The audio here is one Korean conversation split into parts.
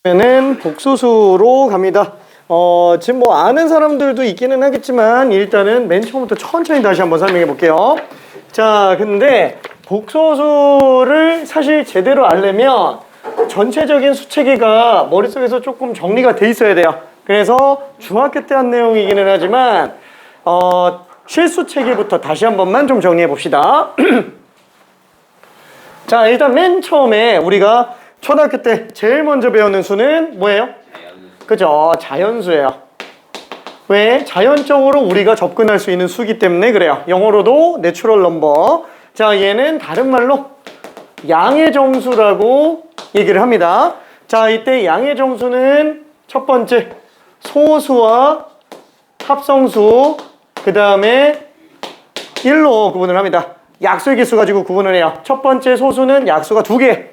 는 복소수로 갑니다. 지금 뭐 아는 사람들도 있기는 하겠지만 일단은 맨 처음부터 천천히 다시 한번 설명해 볼게요. 자, 근데 복소수를 사실 제대로 알려면 전체적인 수체계가 머릿속에서 조금 정리가 돼 있어야 돼요. 그래서 중학교 때 한 내용이기는 하지만 실수체계부터 다시 한 번만 좀 정리해 봅시다. 자, 일단 맨 처음에 우리가 초등학교 때 제일 먼저 배우는 수는 뭐예요? 그죠? 자연수예요. 왜? 자연적으로 우리가 접근할 수 있는 수기 때문에 그래요. 영어로도 내추럴 넘버. 자, 얘는 다른 말로 양의 정수라고 얘기를 합니다. 자, 이때 양의 정수는 첫 번째 소수와 합성수, 그 다음에 1로 구분을 합니다. 약수의 개수 가지고 구분을 해요. 첫 번째 소수는 약수가 2개,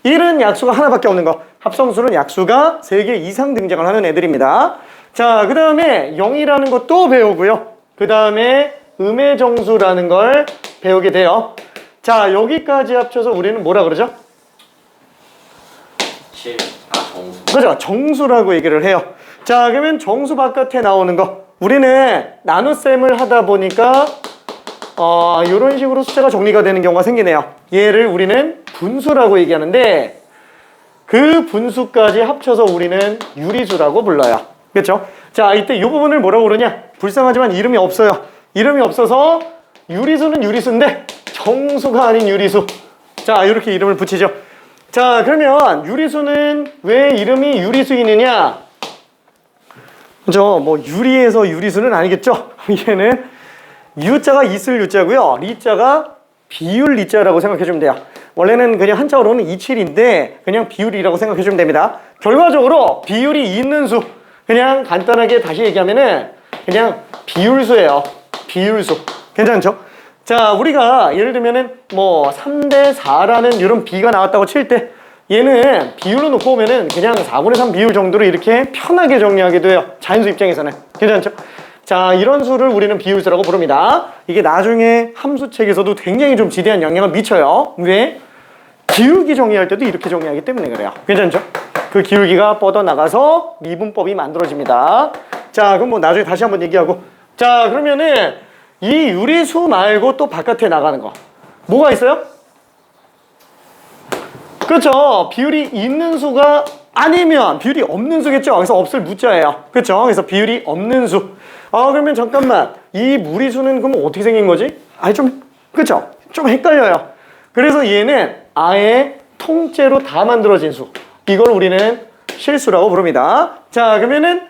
1은 약수가 하나밖에 없는 거, 합성수는 약수가 3개 이상 등장을 하는 애들입니다. 자, 그 다음에 0이라는 것도 배우고요. 그 다음에 음의 정수라는 걸 배우게 돼요. 자, 여기까지 합쳐서 우리는 뭐라 그러죠? 정수. 그죠? 정수라고 얘기를 해요. 자, 그러면 정수 바깥에 나오는 거, 우리는 나눗셈을 하다 보니까 이런 식으로 숫자가 정리가 되는 경우가 생기네요. 얘를 우리는 분수라고 얘기하는데 그 분수까지 합쳐서 우리는 유리수라고 불러요. 그렇죠? 자, 이때 이 부분을 뭐라고 그러냐? 불쌍하지만 이름이 없어요. 이름이 없어서 유리수는 유리수인데 정수가 아닌 유리수. 자, 이렇게 이름을 붙이죠. 자, 그러면 유리수는 왜 이름이 유리수이느냐? 그죠? 뭐 유리에서 유리수는 아니겠죠? 얘는 유자가 있을 유자고요. 리자가 비율 리자라고 생각해주면 돼요. 원래는 그냥 한자어로는 27인데 그냥 비율이라고 생각해주면 됩니다. 결과적으로 비율이 있는 수, 그냥 간단하게 다시 얘기하면은 그냥 비율수예요. 비율수. 괜찮죠? 자, 우리가 예를 들면은 뭐 3대 4라는 이런 비가 나왔다고 칠 때 얘는 비율로 놓고 보면은 그냥 4분의 3 비율 정도로 이렇게 편하게 정리하게 돼요. 자연수 입장에서는. 괜찮죠? 자, 이런 수를 우리는 비율수라고 부릅니다. 이게 나중에 함수책에서도 굉장히 좀 지대한 영향을 미쳐요. 왜? 기울기 정리할 때도 이렇게 정리하기 때문에 그래요. 괜찮죠? 그 기울기가 뻗어나가서 미분법이 만들어집니다. 자, 그럼 뭐 나중에 다시 한번 얘기하고. 자, 그러면은 이 유리수 말고 또 바깥에 나가는 거 뭐가 있어요? 그렇죠. 비율이 있는 수가 아니면 비율이 없는 수겠죠. 그래서 없을 무자예요. 그렇죠. 그래서 비율이 없는 수. 그러면 잠깐만, 이 무리수는 그럼 어떻게 생긴 거지? 그렇죠. 좀 헷갈려요. 그래서 얘는 아예 통째로 다 만들어진 수, 이걸 우리는 실수라고 부릅니다. 자, 그러면은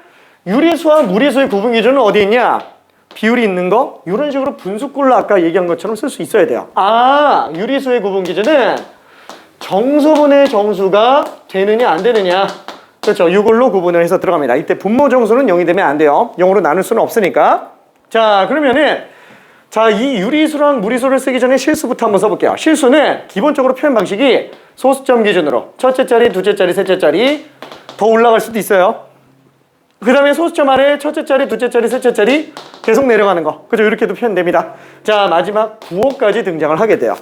유리수와 무리수의 구분 기준은 어디 있냐? 비율이 있는 거, 이런 식으로 분수꼴로 아까 얘기한 것처럼 쓸 수 있어야 돼요. 유리수의 구분 기준은 정수분의 정수가 되느냐 안 되느냐. 그렇죠. 이걸로 구분을 해서 들어갑니다. 이때 분모 정수는 0이 되면 안 돼요. 0으로 나눌 수는 없으니까. 자, 그러면은 이 유리수랑 무리수를 쓰기 전에 실수부터 한번 써볼게요. 실수는 기본적으로 표현 방식이 소수점 기준으로 첫째 자리, 둘째 자리, 셋째 자리, 더 올라갈 수도 있어요. 그 다음에 소수점 아래 첫째 자리, 둘째 자리, 셋째 자리 계속 내려가는 거. 그죠? 이렇게도 표현됩니다. 자, 마지막 부호까지 등장을 하게 돼요.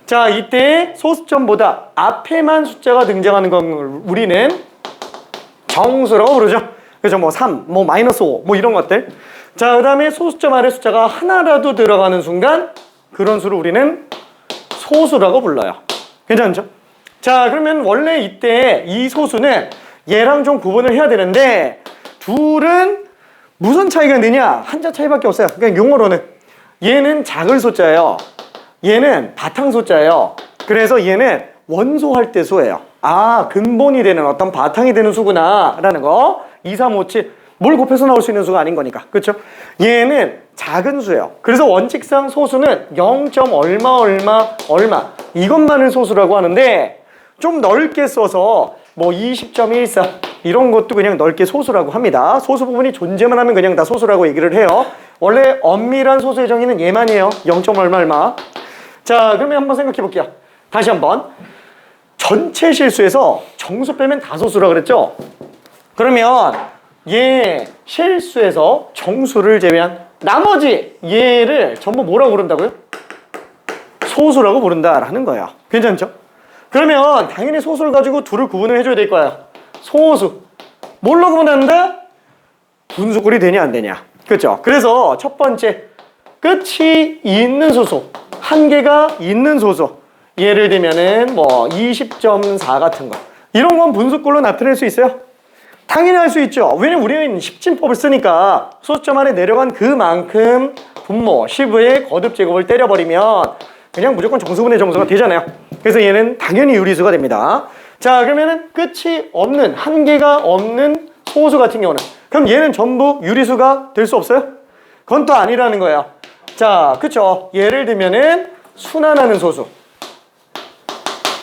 자, 이때 소수점보다 앞에만 숫자가 등장하는 건 우리는 정수라고 부르죠. 그죠? 뭐 3, 뭐 마이너스 5, 뭐 이런 것들. 자, 그 다음에 소수점 아래 숫자가 하나라도 들어가는 순간 그런 수를 우리는 소수라고 불러요. 괜찮죠? 자, 그러면 원래 이때 이 소수는 얘랑 좀 구분을 해야 되는데 둘은 무슨 차이가 있느냐? 한자 차이밖에 없어요. 그러니까 용어로는 얘는 작을 소자예요. 얘는 바탕 소자예요. 그래서 얘는 원소할 때 수예요. 근본이 되는 어떤 바탕이 되는 수구나 라는 거. 2, 3, 5, 7 뭘 곱해서 나올 수 있는 수가 아닌 거니까. 그렇죠? 얘는 작은 수예요. 그래서 원칙상 소수는 0. 얼마 이것만을 소수라고 하는데 좀 넓게 써서 뭐 20.14 이런 것도 그냥 넓게 소수라고 합니다. 소수 부분이 존재만 하면 그냥 다 소수라고 얘기를 해요. 원래 엄밀한 소수의 정의는 얘만이에요. 0. 얼마. 자, 그러면 한번 생각해 볼게요. 다시 한번. 전체 실수에서 정수 빼면 다 소수라 그랬죠? 그러면 얘 실수에서 정수를 제외한 나머지 얘를 전부 뭐라고 부른다고요? 소수라고 부른다라는 거예요. 괜찮죠? 그러면 당연히 소수를 가지고 둘을 구분을 해줘야 될 거예요. 소수. 뭘로 구분한다? 분수꼴이 되냐 안 되냐. 그렇죠? 그래서 첫 번째 끝이 있는 소수, 한계가 있는 소수. 예를 들면은 뭐 20.4 같은 거. 이런 건 분수꼴로 나타낼 수 있어요? 당연히 할 수 있죠. 왜냐면 우리는 십진법을 쓰니까 소수점 안에 내려간 그만큼 분모, 10의 거듭 제곱을 때려버리면 그냥 무조건 정수분의 정수가 되잖아요. 그래서 얘는 당연히 유리수가 됩니다. 자, 그러면은 끝이 없는, 한계가 없는 소수 같은 경우는 그럼 얘는 전부 유리수가 될 수 없어요? 그건 또 아니라는 거예요. 자, 그쵸? 예를 들면은 순환하는 소수.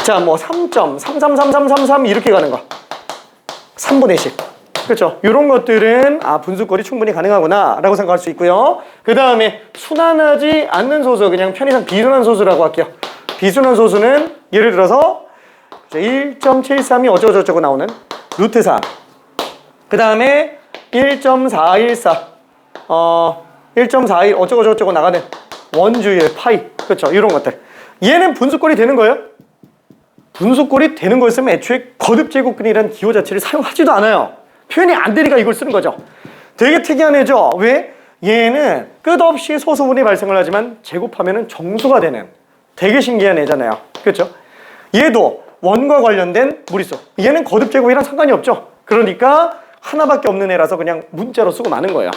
자, 뭐 3.333333 이렇게 가는 거. 3분의 10. 그렇죠? 이런 것들은 분수꼴이 충분히 가능하구나 라고 생각할 수 있고요. 그 다음에 순환하지 않는 소수, 그냥 편의상 비순환 소수라고 할게요. 비순환 소수는 예를 들어서 1.73이 어쩌고저쩌고 나오는 루트 3. 그 다음에 1.414 1.41 어쩌고저쩌고 나가는 원주율 파이. 그렇죠? 이런 것들. 얘는 분수꼴이 되는 거예요? 분수꼴이 되는 거였으면 애초에 거듭제곱근이라는 기호 자체를 사용하지도 않아요. 표현이 안 되니까 이걸 쓰는 거죠. 되게 특이한 애죠. 왜? 얘는 끝없이 소수분이 발생을 하지만 제곱하면은 정수가 되는 되게 신기한 애잖아요. 그렇죠? 얘도 원과 관련된 무리수. 얘는 거듭제곱이랑 상관이 없죠. 그러니까 하나밖에 없는 애라서 그냥 문자로 쓰고 마는 거예요.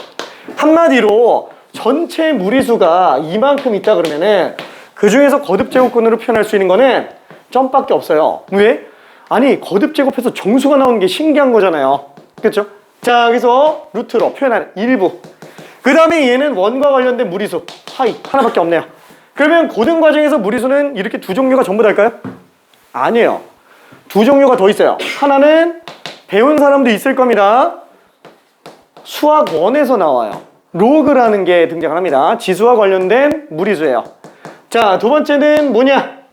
한마디로 전체 무리수가 이만큼 있다 그러면은 그 중에서 거듭제곱근으로 표현할 수 있는 거는 점밖에 없어요. 왜? 아니 거듭제곱해서 정수가 나오는 게 신기한 거잖아요. 그렇죠? 자, 그래서 루트로 표현하는 일부. 그 다음에 얘는 원과 관련된 무리수 파이 하나밖에 없네요. 그러면 고등 과정에서 무리수는 이렇게 두 종류가 전부 다일까요? 아니에요. 두 종류가 더 있어요. 하나는 배운 사람도 있을 겁니다. 수학 1에서 나와요. 로그라는 게 등장을 합니다. 지수와 관련된 무리수예요. 자, 두 번째는 뭐냐?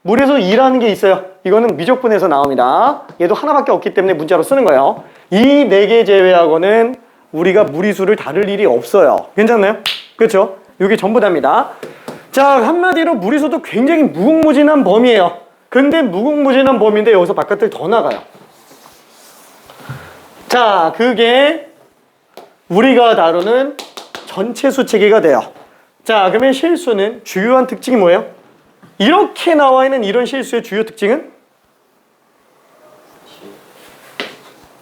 무리수 2라는 게 있어요. 이거는 미적분에서 나옵니다. 얘도 하나밖에 없기 때문에 문자로 쓰는 거예요. 이 네 개 제외하고는 우리가 무리수를 다룰 일이 없어요. 괜찮나요? 그렇죠? 이게 전부 다입니다. 자, 한마디로 무리수도 굉장히 무궁무진한 범위예요. 근데 무궁무진한 범위인데 여기서 바깥을 더 나가요. 자, 그게 우리가 다루는 전체 수 체계가 돼요. 자, 그러면 실수는 주요한 특징이 뭐예요? 이렇게 나와 있는 이런 실수의 주요 특징은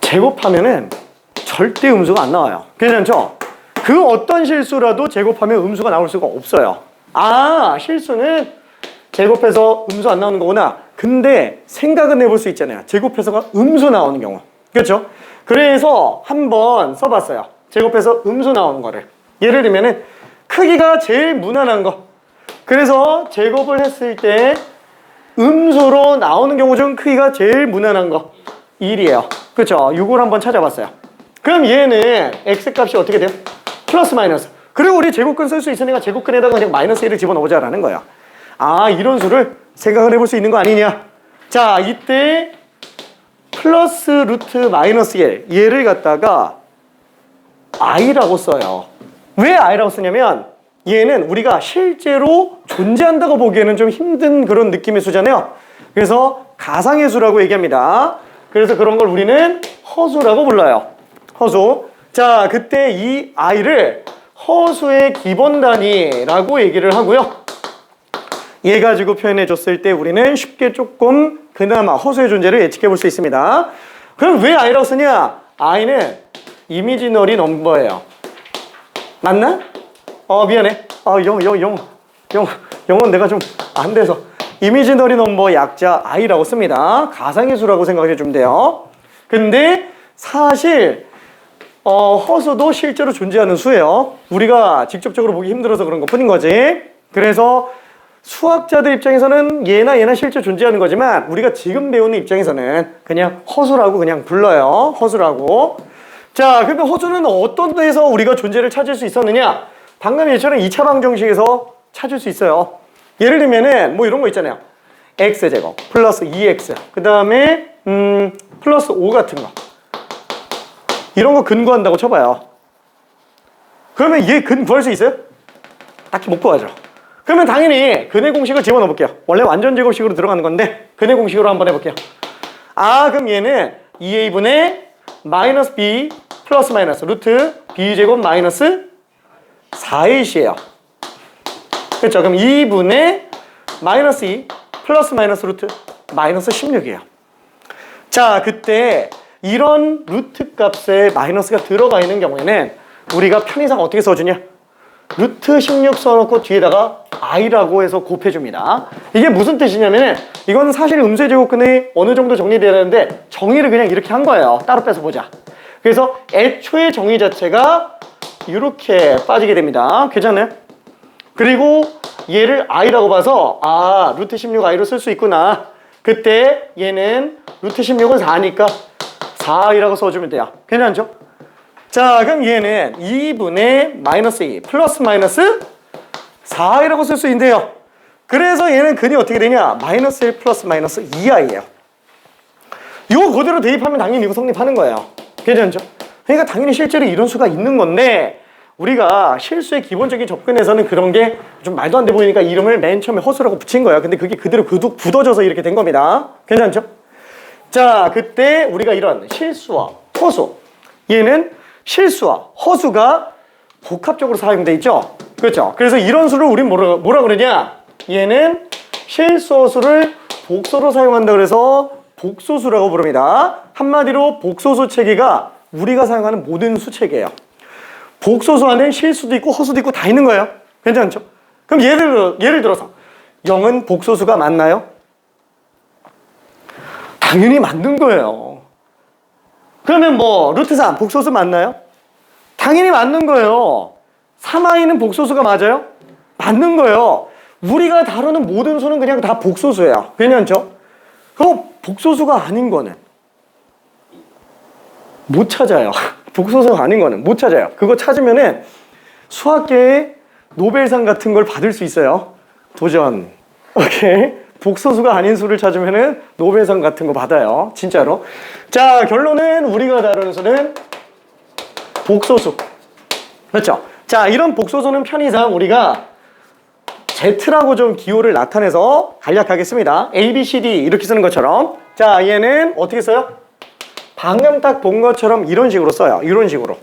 제곱하면은 절대 음수가 안 나와요. 괜찮죠? 그 어떤 실수라도 제곱하면 음수가 나올 수가 없어요. 실수는 제곱해서 음수 안 나오는 거구나. 근데 생각은 해볼 수 있잖아요. 제곱해서가 음수 나오는 경우. 그렇죠? 그래서 한번 써봤어요. 제곱해서 음수 나오는 거를. 예를 들면은 크기가 제일 무난한 거. 그래서 제곱을 했을 때 음수로 나오는 경우 중 크기가 제일 무난한 거 1이에요. 그렇죠? 이걸 한번 찾아봤어요. 그럼 얘는 x값이 어떻게 돼요? 플러스 마이너스. 그리고 우리 제곱근 쓸 수 있으니까 제곱근에다가 그냥 마이너스 1을 집어넣자라는 거야. 이런 수를 생각을 해볼 수 있는 거 아니냐. 자, 이때 플러스 루트 마이너스 1 얘를 갖다가 i라고 써요. 왜 i라고 쓰냐면 얘는 우리가 실제로 존재한다고 보기에는 좀 힘든 그런 느낌의 수잖아요. 그래서 가상의 수라고 얘기합니다. 그래서 그런 걸 우리는 허수라고 불러요. 허수. 자, 그때 이 i를 허수의 기본 단위라고 얘기를 하고요. 얘 가지고 표현해 줬을 때 우리는 쉽게 조금 그나마 허수의 존재를 예측해 볼 수 있습니다. 그럼 왜 i라고 쓰냐? i는 이미지너리 넘버예요. 맞나? 미안해. 영어는 내가 좀 안 돼서. 이미지너리 넘버 약자 i라고 씁니다. 가상의 수라고 생각해 주면 돼요. 근데 사실 허수도 실제로 존재하는 수예요. 우리가 직접적으로 보기 힘들어서 그런 것 뿐인 거지. 그래서 수학자들 입장에서는 얘나 실제 존재하는 거지만 우리가 지금 배우는 입장에서는 그냥 허수라고 그냥 불러요. 허수라고. 자, 그러면 허수는 어떤 데서 우리가 존재를 찾을 수 있었느냐? 방금 얘처럼 2차 방정식에서 찾을 수 있어요. 예를 들면은 뭐 이런 거 있잖아요. x제곱 플러스 2x 그 다음에 플러스 5 같은 거 이런 거 근구한다고 쳐봐요. 그러면 얘 근 구할 수 있어요? 딱히 못 구하죠. 그러면 당연히 근의 공식을 집어넣어 볼게요. 원래 완전 제곱식으로 들어가는 건데 근의 공식으로 한번 해볼게요. 그럼 얘는 2a분의 마이너스 b 플러스 마이너스 루트 b제곱 마이너스 4ac예요. 그렇죠? 그럼 2분의 마이너스 2 플러스 마이너스 루트 마이너스 16이에요. 자, 그때 이런 루트 값에 마이너스가 들어가 있는 경우에는 우리가 편의상 어떻게 써주냐? 루트 16 써놓고 뒤에다가 i라고 해서 곱해줍니다. 이게 무슨 뜻이냐면은 이건 사실 음수의 제곱근에 어느 정도 정리돼야 되는데 정의를 그냥 이렇게 한 거예요. 따로 빼서 보자. 그래서 애초에 정의 자체가 이렇게 빠지게 됩니다. 괜찮나요? 그리고 얘를 i라고 봐서 루트 16i로 쓸 수 있구나. 그때 얘는 루트 16은 4니까 4i라고 써주면 돼요. 괜찮죠? 자, 그럼 얘는 2분의 마이너스 2 플러스 마이너스 4i라고 쓸 수 있는데요. 그래서 얘는 근이 어떻게 되냐? 마이너스 1 플러스 마이너스 2i예요. 이거 그대로 대입하면 당연히 이거 성립하는 거예요. 괜찮죠? 그러니까 당연히 실제로 이런 수가 있는 건데 우리가 실수의 기본적인 접근에서는 그런 게 좀 말도 안 돼 보이니까 이름을 맨 처음에 허수라고 붙인 거예요. 근데 그게 그대로 굳어져서 이렇게 된 겁니다. 괜찮죠? 자, 그때 우리가 이런 실수와 허수, 얘는 실수와 허수가 복합적으로 사용돼 있죠? 그렇죠? 그래서 이런 수를 우린 뭐라 그러냐? 얘는 실수허수를 복소로 사용한다 그래서 복소수라고 부릅니다. 한마디로 복소수 체계가 우리가 사용하는 모든 수 체계예요. 복소수 안에 실수도 있고 허수도 있고 다 있는 거예요. 괜찮죠? 그럼 예를 들어서 0은 복소수가 맞나요? 당연히 맞는 거예요. 그러면 뭐 루트 3 복소수 맞나요? 당연히 맞는 거예요. 3i는 복소수가 맞아요? 맞는 거예요. 우리가 다루는 모든 수는 그냥 다 복소수예요. 괜찮죠? 그럼 복소수가 아닌 거는 못 찾아요. 복소수가 아닌 거는 못 찾아요. 그거 찾으면은 수학계에 노벨상 같은 걸 받을 수 있어요. 도전. 오케이. 복소수가 아닌 수를 찾으면은 노벨상 같은 거 받아요. 진짜로. 자, 결론은 우리가 다루는 수는 복소수. 그렇죠? 자, 이런 복소수는 편의상 우리가 Z라고 좀 기호를 나타내서 간략하겠습니다. A, B, C, D 이렇게 쓰는 것처럼. 자, 얘는 어떻게 써요? 방금 딱 본 것처럼 이런 식으로 써요. 이런 식으로.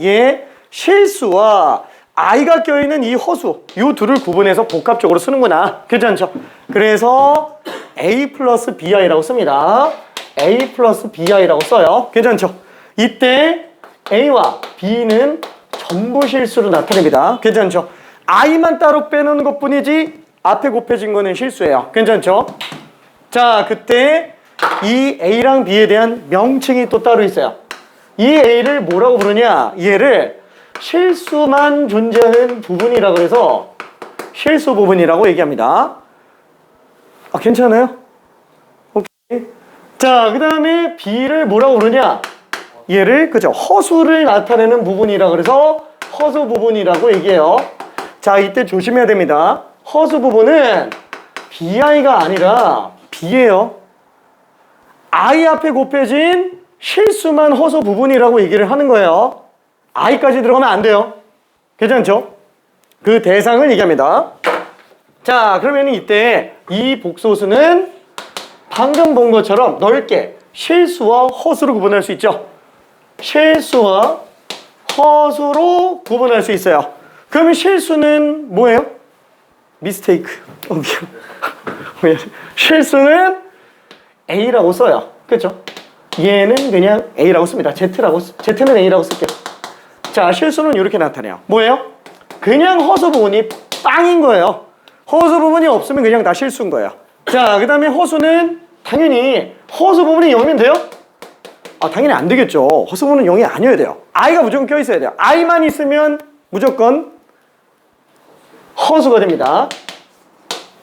얘 실수와 i가 껴있는 이 허수, 이 둘을 구분해서 복합적으로 쓰는구나. 괜찮죠? 그래서 A 플러스 BI라고 씁니다. A 플러스 BI라고 써요. 괜찮죠? 이때 A와 B는 전부 실수로 나타냅니다. 괜찮죠? i만 따로 빼놓은 것 뿐이지 앞에 곱해진 거는 실수예요. 괜찮죠? 자, 그때 이 A랑 B에 대한 명칭이 또 따로 있어요. 이 A를 뭐라고 부르냐? 얘를 실수만 존재하는 부분이라고 해서 실수 부분이라고 얘기합니다. 괜찮아요? 오케이. 자, 그 다음에 B를 뭐라고 부르냐? 얘를, 그죠? 허수를 나타내는 부분이라고 그래서 허수 부분이라고 얘기해요. 자, 이때 조심해야 됩니다. 허수 부분은 BI가 아니라 B예요. I 앞에 곱해진 실수만 허수 부분이라고 얘기를 하는 거예요. i까지 들어가면 안 돼요. 괜찮죠? 그 대상을 얘기합니다. 자, 그러면 이때 이 복소수는 방금 본 것처럼 넓게 실수와 허수로 구분할 수 있죠. 실수와 허수로 구분할 수 있어요. 그러면 실수는 뭐예요? 미스테이크. 미안. 실수는 A라고 써요. 그렇죠? 얘는 그냥 A라고 씁니다. Z는 A라고 쓸게요. 자, 실수는 이렇게 나타내요. 뭐예요? 그냥 허수 부분이 빵인 거예요. 허수 부분이 없으면 그냥 다 실수인 거예요. 자, 그 다음에 허수는 당연히 허수 부분이 0이면 돼요? 당연히 안 되겠죠. 허수 부분은 0이 아니어야 돼요. i가 무조건 껴있어야 돼요. i만 있으면 무조건 허수가 됩니다.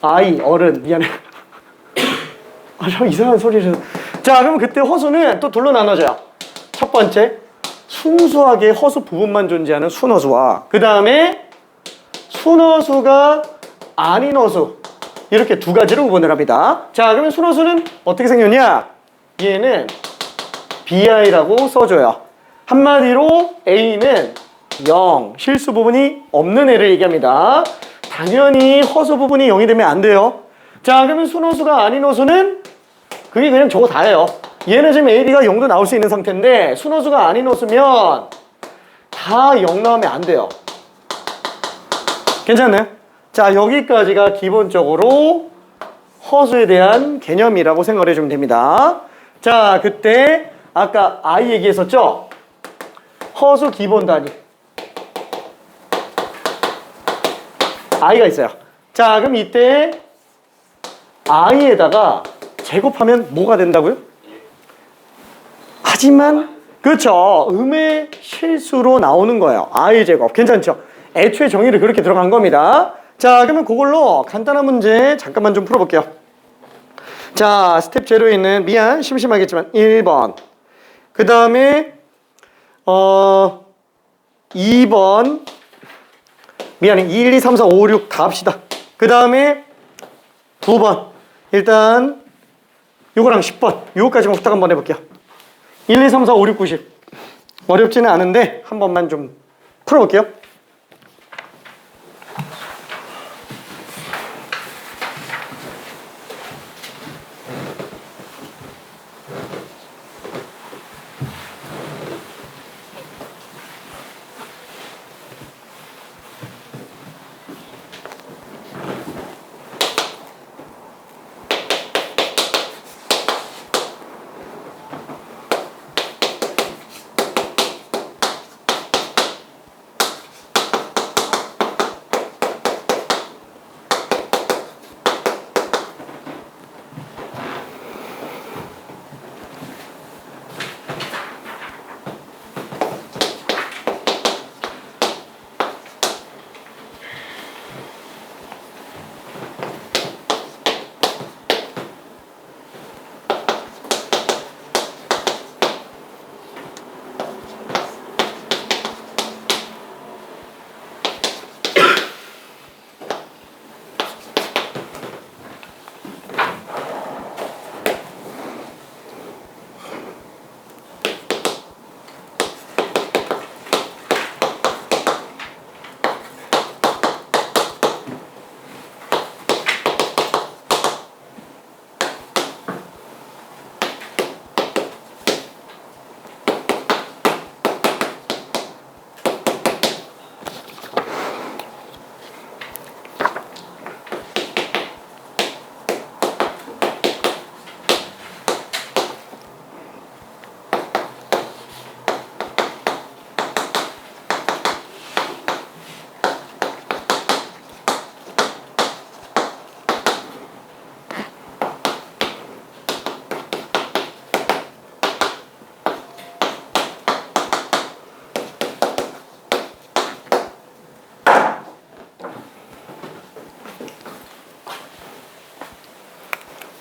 I, 어른, 미안해. 좀 이상한 소리를. 자, 그럼 그때 허수는 또 둘로 나눠져요. 첫 번째, 순수하게 허수 부분만 존재하는 순허수와 그 다음에 순허수가 아닌 허수, 이렇게 두 가지로 구분을 합니다. 자, 그러면 순허수는 어떻게 생겼냐? 얘는 BI라고 써줘요. 한마디로 A는 0, 실수 부분이 없는 애를 얘기합니다. 당연히 허수 부분이 0이 되면 안 돼요. 자, 그러면 순허수가 아닌 허수는 그게 그냥 저거 다예요. 얘는 지금 A, B가 0도 나올 수 있는 상태인데 순호수가 아닌 호수면 다 0 나오면 안 돼요. 괜찮나요? 자, 여기까지가 기본적으로 허수에 대한 개념이라고 생각을 해주면 됩니다. 자, 그때 아까 I 얘기했었죠? 허수 기본 단위 I가 있어요. 자, 그럼 이때 I에다가 제곱하면 뭐가 된다고요? 하지만 그렇죠. 음의 실수로 나오는 거예요. I 제곱. 괜찮죠? 애초에 정의를 그렇게 들어간 겁니다. 자, 그러면 그걸로 간단한 문제 잠깐만 좀 풀어볼게요. 자, 스텝 제로에 있는 미안 심심하겠지만 1번 그 다음에 2번 미안해 1, 2, 3, 4, 5, 6 다 합시다. 그 다음에 2번 일단 요거랑 10번 요거까지만 부탁 한번 해볼게요. 1, 2, 3, 4, 5, 6, 90 어렵지는 않은데 한 번만 좀 풀어볼게요.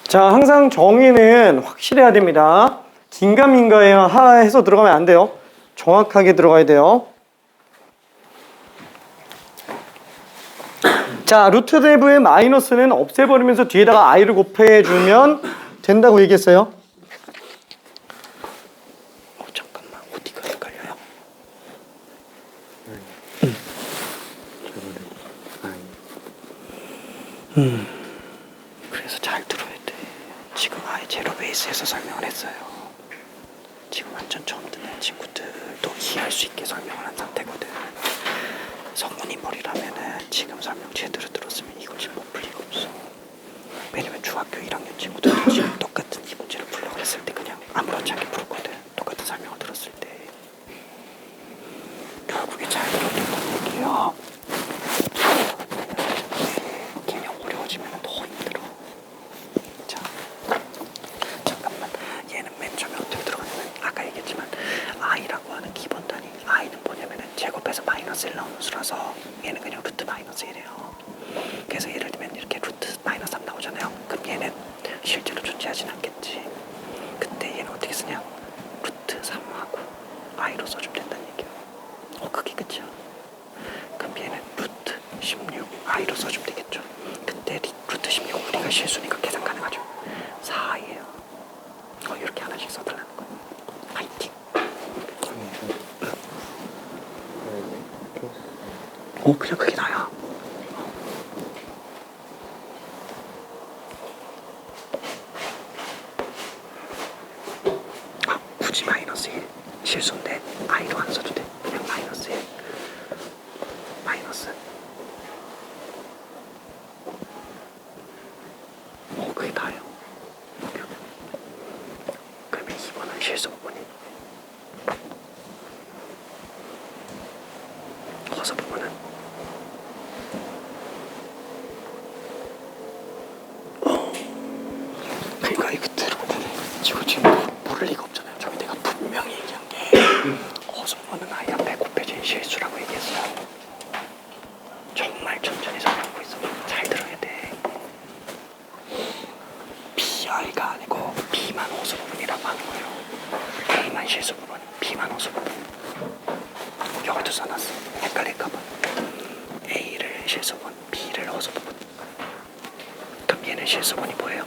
자, 항상 정의는 확실해야 됩니다. 긴가민가에 하해서 들어가면 안 돼요. 정확하게 들어가야 돼요. 자, 루트 대부의 마이너스는 없애버리면서 뒤에다가 i를 곱해주면 된다고 얘기했어요. 잠깐만, 어디가 헷갈려요? 그래서 잘 들어야 돼. 지금 아예 제로 베이스에서 설명을 했어요. 지금 완전 처음 듣는 친구들도 이해할 수 있게 설명을 한 상태거든. 성분이 머리라면은 지금 설명 제대로 들었으면 이거 지금 못 풀 리가 없어. 왜냐면 중학교 1학년 친구들도 지금 똑같은 이 문제를 풀려고 했을 때 그냥 아무렇지 않게 풀었거든. 똑같은 설명을 들었을 때. 결국에 잘 들었다는 얘기예요. 개념 어려워지면 더 힘들어. 자, 잠깐만. 얘는 맨 처음에 어떻게 들어가냐면 아까 얘기했지만 i라고 하는 기본 단위 i는 뭐냐면은 제곱해서 마이너스 1 나오는 수라서 얘는 그냥 루트 마이너스 1이에요. 그래서 예를 들면 이렇게 루트 마이너스 3 나오잖아요. 그럼 얘는 실제로 존재하진 않겠지. 그때 얘는 어떻게 쓰냐? 루트 3하고 i로 써주면 된다는 얘기야. 그게 끝이야. 그럼 얘는 루트 16 i로 써주면 되겠죠. 그때 루트 16 우리가 실수니까 계산 가능하죠. 4i예요. 이렇게 하나씩 써달라는 거야. 파이팅. 그냥 그게 나야. 마이너스. 그게 다예요. 그러면 2번은 실수 부분이 허수 부분은 그러니까 이거 들어보면 지금 모를 리가 없잖아요. 저기 내가 분명히 얘기한 게 허수 부분은 I 앞에 곱해진 실수라고 얘기했어요. 정말 천천히 설명하고 있어. 잘 들어야 돼. BI가 아니고 B만 허수 부분이라고 하는 거예요. A만 실수 부분, B만 허수 부분. 여기도 써놨어. 헷갈릴까봐. A를 실수 부분, B를 허수 부분. 그럼 얘는 실수 부분이 뭐예요?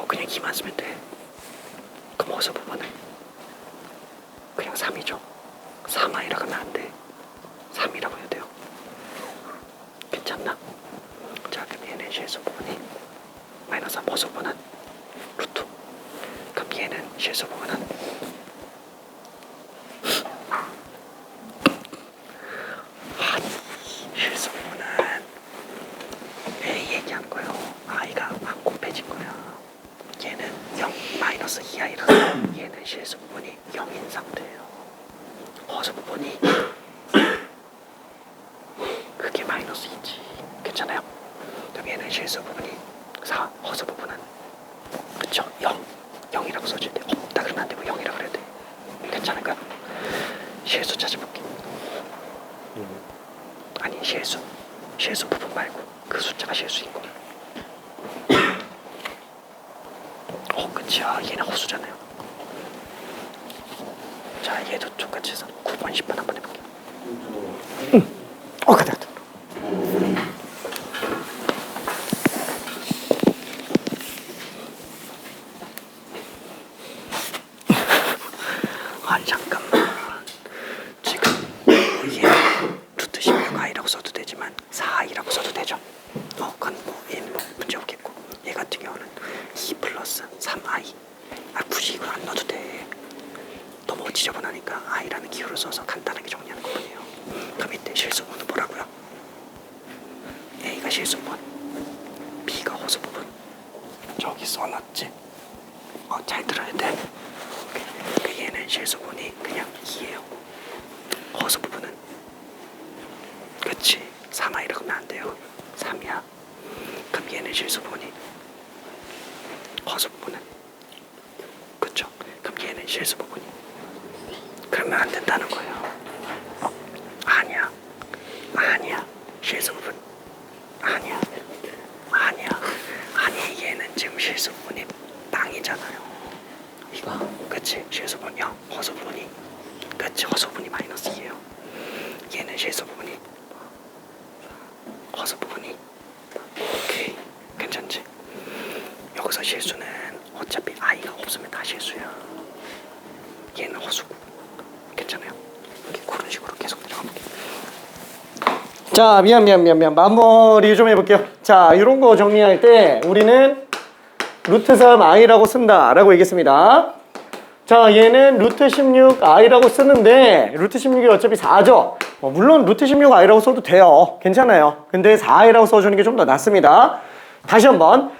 그냥 2만 쓰면 돼. 그럼 허수 부분은 그냥 3이죠. 3i라고 하면 안 돼. 3이라고 해야 돼요. 괜찮나? 자, 그럼 얘는 실수 부분이 마이너스 3 허수 부분은 루트. 그럼 얘는 실수 부분은 실수 부분은 A 얘기한 거예요. i가 안 곱해진 거야. 얘는 0 마이너스 2i라서 얘는 실수 부분이 0인 상태예요. 허수 부분이 그게 마이너스 2지. 괜찮아요? 그럼 얘는 실수 부분이 4, 허수 부분은 그쵸? 0이라고 써줘야 돼. 없다 그러면 안 되고 0이라고 그래야 돼. 괜찮을까요? 실수 찾아볼게. 아니 실수 부분 말고 그 숫자가 실수인 거. 그치요. 얘는 허수잖아요. 자, 얘도 똑같이 해서 9번, 10번 한번 해볼게요. 가자. 아니 잠깐만. 지금 얘 루트 16i라고 써도 되지만 4i라고 써도 되죠. 그건 얘는 문제 없겠고, 얘 같은 경우는 2 플러스 3i. 굳이 이걸 안 넣어도 돼. 너무 지저분하니까 i라는 기호를 써서 간단하게 정리하는 것뿐이에요. 그럼 이때 실수부분은 뭐라고요? A가 실수부분, B가 허수부분. 저기 써놨지? 잘 들어야 돼. 얘는 실수부분이 그냥 2예요. 허수부분은 그치 3i라고 하면 안 돼요. 3이야. 그럼 얘는 실수부분이 허수부분은 그쵸? 그럼 얘는 실수부분이 그러면 안 된다는 거예요. 아니야. 실수부분 아니야. 아니 얘는 지금 실수부분이 빵이잖아요. 이거 그치? 실수부분 0, 허수부분이 그치? 허수부분이 마이너스 2예요. 얘는 실수부분이 허수부분이 오케이. 괜찮지? 여기서 실수는 어차피 i가 없으면 다 실수야. 얘는 허수고. 괜찮아요? 이렇게 그런 식으로 계속 들어가 볼게요. 자, 미안. 마무리 좀 해볼게요. 자, 이런 거 정리할 때 우리는 루트 3i라고 쓴다라고 얘기했습니다. 자, 얘는 루트 16i라고 쓰는데 루트 16이 어차피 4죠. 물론 루트 16i라고 써도 돼요. 괜찮아요. 근데 4i라고 써주는 게 좀 더 낫습니다. 다시 한번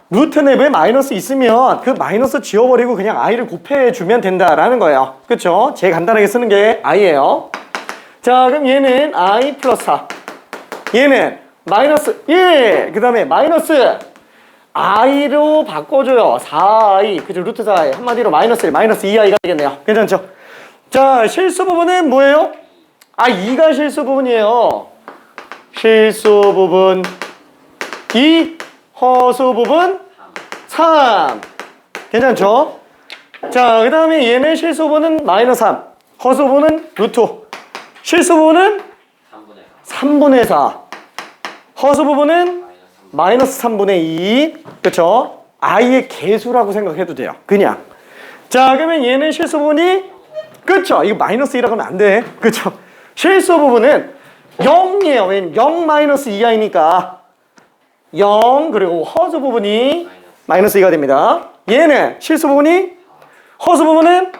루트 내부에 마이너스 있으면 그 마이너스 지워버리고 그냥 i를 곱해주면 된다라는 거예요. 그쵸? 제일 간단하게 쓰는 게 i예요. 자, 그럼 얘는 i 플러스 4. 얘는 마이너스 1. 그 다음에 마이너스 i로 바꿔줘요. 4i. 그죠? 루트 4i. 한마디로 마이너스 1, 마이너스 2i가 되겠네요. 괜찮죠? 자, 실수 부분은 뭐예요? 2가 실수 부분이에요. 실수 부분 2, 허수 부분 3. 괜찮죠? 자, 그 다음에 얘는 실수 부분은 마이너스 3. 허수 부분은 루트 5. 실수 부분은 3분의 4. 허수 부분은 마이너스 3분의 2. 그쵸? i의 개수라고 생각해도 돼요. 그냥. 자, 그러면 얘는 실수 부분이 그쵸? 이거 마이너스 2라고 하면 안 돼. 그쵸? 실수 부분은 0이에요. 왜냐면 0 마이너스 2i니까 0. 그리고 허수 부분이 마이너스 2가 됩니다. 얘는 실수 부분이 허수 부분은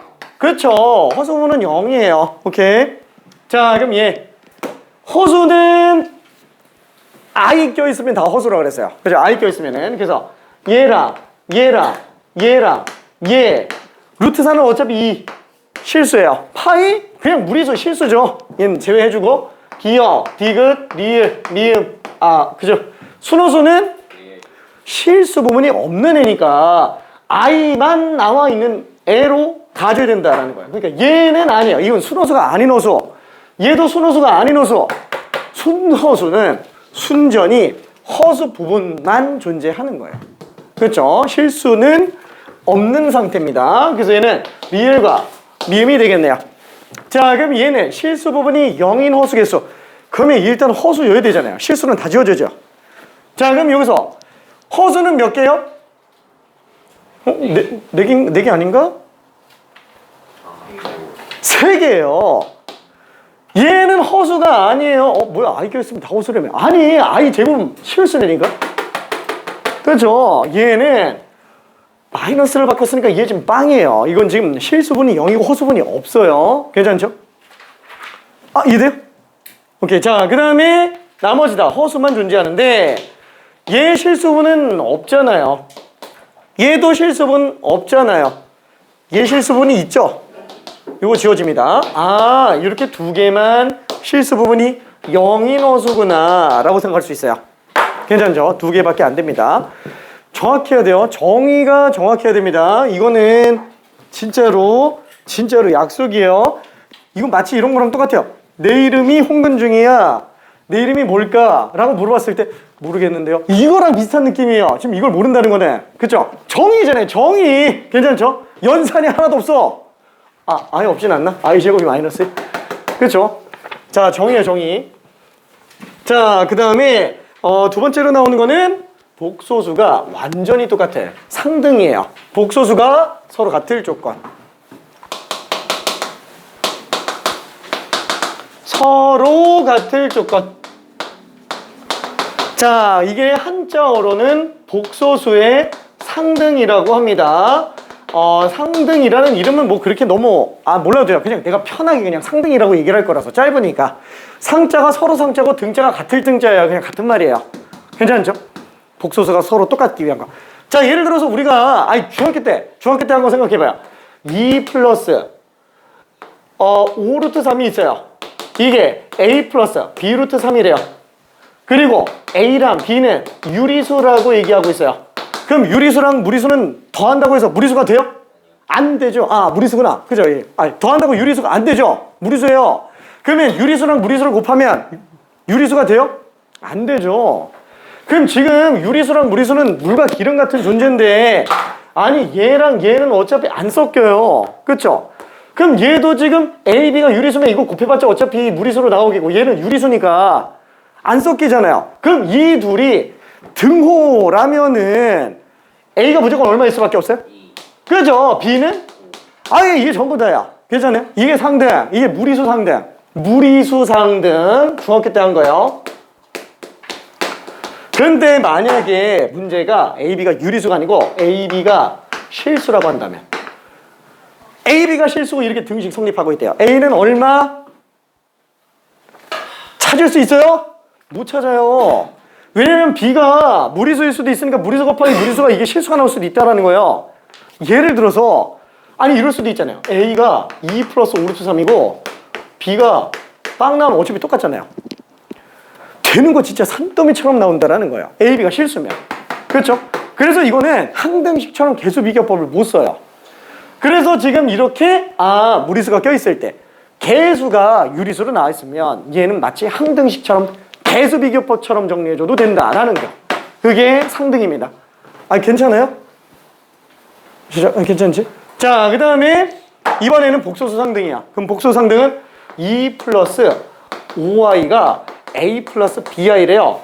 그렇죠. 허수 부분은 0이에요. 오케이. 자, 그럼 얘 허수는 I 껴있으면 다 허수라고 그랬어요. 그죠? I 껴있으면은. 그래서 얘랑 얘 루트 4는 어차피 2 실수예요. 파이 그냥 무리수 실수죠. 얘는 제외해주고 기역, 디귿, 리을, 미음 그죠? 순호수는 실수 부분이 없는 애니까 I만 나와 있는 애로 가져야 된다라는 거예요. 그러니까 얘는 아니에요. 이건 순호수가 아닌 호수. 얘도 순호수가 아닌 호수. 순호수는 순전히 허수 부분만 존재하는 거예요. 그렇죠? 실수는 없는 상태입니다. 그래서 얘는 리을과 미음이 되겠네요. 자, 그럼 얘는 실수 부분이 0인 허수 개수. 그러면 일단 허수여야 되잖아요. 실수는 다 지워져죠. 자, 그럼 여기서 허수는 몇 개요? 네 개 아닌가? 3개예요. 얘는 허수가 아니에요. 뭐야? I 껴있으면 다 허수라며. 아니, I 제곱 실수라니까. 그렇죠? 얘는 마이너스를 바꿨으니까 얘 지금 빵이에요. 이건 지금 실수분이 0이고 허수분이 없어요. 괜찮죠? 이해돼요? 오케이. 자, 그 다음에 나머지 다 허수만 존재하는데 얘 실수분은 없잖아요. 얘도 실수분 없잖아요. 얘 실수분이 있죠? 이거 지워집니다. 이렇게 2개만 실수 부분이 0인 허수구나 라고 생각할 수 있어요. 괜찮죠? 2개밖에 안 됩니다. 정확해야 돼요. 정의가 정확해야 됩니다. 이거는 진짜로 약속이에요. 이건 마치 이런 거랑 똑같아요. 내 이름이 홍근중이야. 내 이름이 뭘까? 라고 물어봤을 때 모르겠는데요. 이거랑 비슷한 느낌이에요. 지금 이걸 모른다는 거네. 그쵸? 정의잖아요. 정의. 괜찮죠? 연산이 하나도 없어. 아예 없진 않나? I 제곱이 마이너스. 그쵸? 자, 정의야, 정의. 자, 그 다음에 두 번째로 나오는 거는 복소수가 완전히 똑같아. 상등이에요. 복소수가 서로 같을 조건. 서로 같을 조건. 자, 이게 한자어로는 복소수의 상등이라고 합니다. 상등이라는 이름은 뭐 그렇게 너무 몰라도 돼요. 그냥 내가 편하게 그냥 상등이라고 얘기를 할 거라서 짧으니까. 상자가 서로 상자고 등자가 같을 등자예요. 그냥 같은 말이에요. 괜찮죠? 복소수가 서로 똑같기 위한 거. 자, 예를 들어서 우리가 중학교 때 한 거 생각해봐요. 2 플러스 5 루트 3이 있어요. 이게 A 플러스 B 루트 3이래요. 그리고 A랑 B는 유리수라고 얘기하고 있어요. 그럼 유리수랑 무리수는 더한다고 해서 무리수가 돼요? 안 되죠. 무리수구나. 그죠? 더한다고 유리수가 안 되죠. 무리수예요. 그러면 유리수랑 무리수를 곱하면 유리수가 돼요? 안 되죠. 그럼 지금 유리수랑 무리수는 물과 기름 같은 존재인데 얘랑 얘는 어차피 안 섞여요. 그쵸? 그럼 얘도 지금 A, B가 유리수면 이거 곱해봤자 어차피 무리수로 나오겠고 얘는 유리수니까 안 섞이잖아요. 그럼 이 둘이 등호라면은 A가 무조건 얼마일 수밖에 없어요? 그죠? B는? 이게 전부 다야. 괜찮아요? 이게 상등, 이게 무리수 상등. 무리수 상등 중학교 때 한 거예요. 그런데 만약에 문제가 A, B가 유리수가 아니고 A, B가 실수라고 한다면 A, B가 실수고 이렇게 등식 성립하고 있대요. A는 얼마? 찾을 수 있어요? 못 찾아요. 왜냐면 B가 무리수일 수도 있으니까 무리수 곱하기 무리수가 이게 실수가 나올 수도 있다는 거예요. 예를 들어서 이럴 수도 있잖아요. A가 2 플러스 5 루트 3이고 B가 빵 나오면 어차피 똑같잖아요. 되는 거 진짜 산더미처럼 나온다라는 거예요. A, B가 실수면. 그렇죠? 그래서 이거는 항등식처럼 개수비교법을 못 써요. 그래서 지금 이렇게 무리수가 껴있을 때 개수가 유리수로 나와 있으면 얘는 마치 항등식처럼 개수비교법처럼 정리해줘도 된다라는 거. 그게 상등입니다. 괜찮아요? 괜찮지? 자, 그 다음에 이번에는 복소수 상등이야. 그럼 복소수 상등은 2 플러스 5i가 A 플러스 BI래요.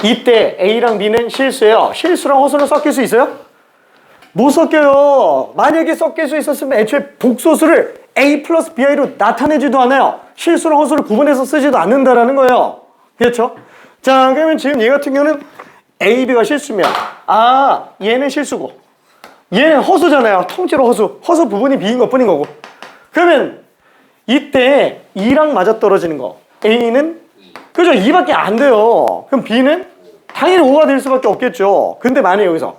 이때 A랑 B는 실수예요. 실수랑 허수는 섞일 수 있어요? 못 섞여요. 만약에 섞일 수 있었으면 애초에 복소수를 A 플러스 BI로 나타내지도 않아요. 실수랑 허수를 구분해서 쓰지도 않는다라는 거예요. 그렇죠? 자, 그러면 지금 얘 같은 경우는 A, B가 실수면 얘는 실수고 얘는 허수잖아요. 통째로 허수. 허수 부분이 B인 것 뿐인 거고. 그러면 이때 2랑 맞아떨어지는 거. A는? 그죠? 2밖에 안 돼요. 그럼 B는? 당연히 5가 될 수밖에 없겠죠. 근데 만약에 여기서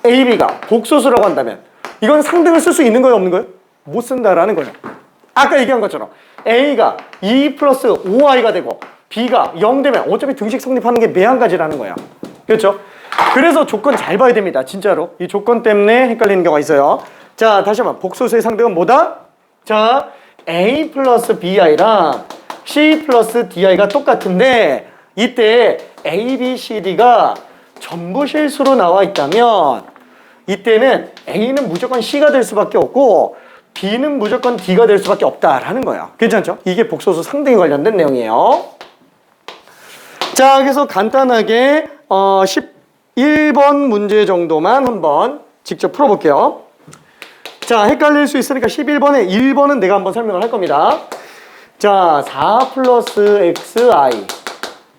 A, B가 복소수라고 한다면 이건 상등을 쓸 수 있는 거예요? 없는 거예요? 못 쓴다라는 거예요. 아까 얘기한 것처럼 A가 2 플러스 5i가 되고 B가 0 되면 어차피 등식 성립하는 게 매한가지라는 거야. 그렇죠? 그래서 조건 잘 봐야 됩니다. 진짜로. 이 조건 때문에 헷갈리는 경우가 있어요. 자, 다시 한번 복소수의 상등은 뭐다? 자, A 플러스 BI랑 C 플러스 DI가 똑같은데 이때 A, B, C, D가 전부 실수로 나와 있다면 이때는 A는 무조건 C가 될 수밖에 없고 B는 무조건 D가 될 수밖에 없다라는 거야. 괜찮죠? 이게 복소수 상등에 관련된 내용이에요. 자, 그래서 간단하게 11번 문제 정도만 한번 직접 풀어볼게요. 자, 헷갈릴 수 있으니까 11번에 1번은 내가 한번 설명을 할 겁니다. 자, 4 플러스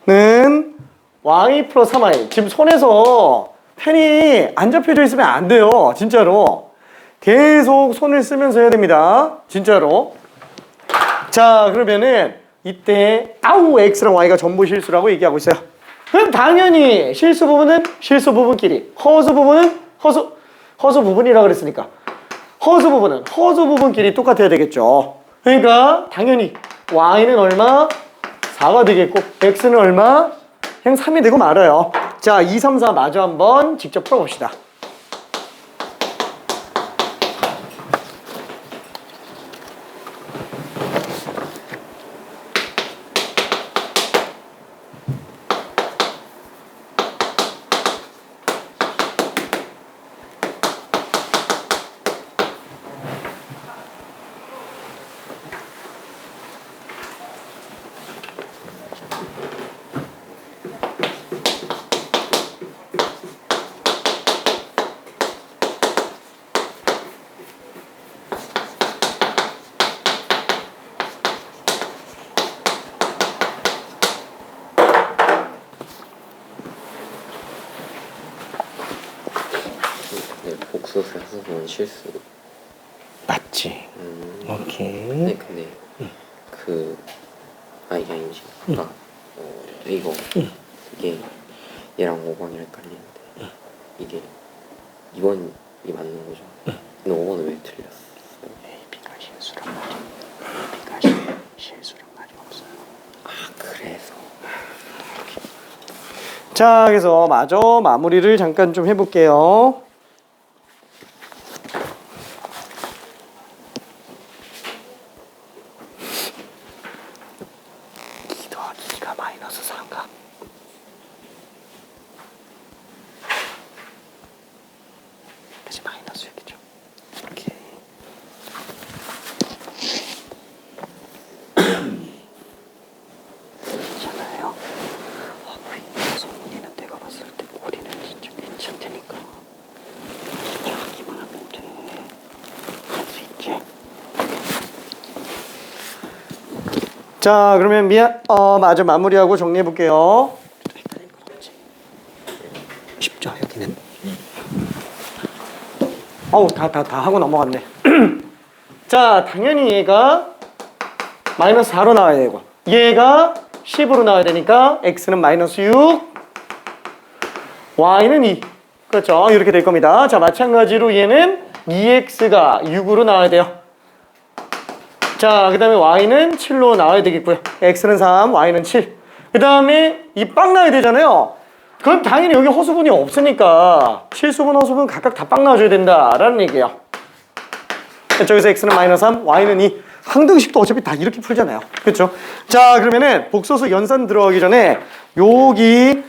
XI는 Y 플러스 3I. 지금 손에서 펜이 안 잡혀져 있으면 안 돼요. 진짜로. 계속 손을 쓰면서 해야 됩니다. 진짜로. 자, 그러면은 이때 아우 X랑 Y가 전부 실수라고 얘기하고 있어요. 그럼 당연히 실수 부분은 실수 부분끼리, 허수 부분은 허수 부분이라고 그랬으니까 허수 부분은 허수 부분끼리 똑같아야 되겠죠. 그러니까 당연히 Y는 얼마? 4가 되겠고 X는 얼마? 그냥 3이 되고 말아요. 자, 2, 3, 4 마저 한번 직접 풀어봅시다. 복소수 해석은 실수. 맞지. 오케이. 네, 근데 이게 아니지. 이거 이게 얘랑 5번이 헷갈리는데 이게 2번이 맞는 거죠. 근데 5번은 왜 틀렸어? B가 실수란 말이 실수란 말이 없어요. 아, 그래서. 자, 그래서 마저 마무리를 잠깐 좀 해볼게요. 더하기가 마이너스 4인가? 그치, 마이너스 6이죠. 오케이. 괜찮아요. 성훈이는 내가 봤을 때 우리는 진짜 괜찮다니까. 진짜 하기만 하면 돼. 할 수 있지? 자, 그러면 마저 마무리하고 정리해 볼게요. 헷갈릴 건 없지. 쉽죠, 여기는? 어우, 다 하고 넘어갔네. 자, 당연히 얘가 마이너스 4로 나와야 되고 얘가 10으로 나와야 되니까 x는 마이너스 6, y는 2. 그렇죠. 이렇게 될 겁니다. 자, 마찬가지로 얘는 2x가 6으로 나와야 돼요. 자, 그 다음에 y는 7로 나와야 되겠고요. x는 3, y는 7. 그 다음에 이 빵 나와야 되잖아요. 그럼 당연히 여기 허수분이 없으니까 실수분, 허수분 각각 다 빵 나와줘야 된다라는 얘기예요. 저기서 x는 마이너스 3, y는 2. 항등식도 어차피 다 이렇게 풀잖아요. 그렇죠? 자, 그러면은 복소수 연산 들어가기 전에 여기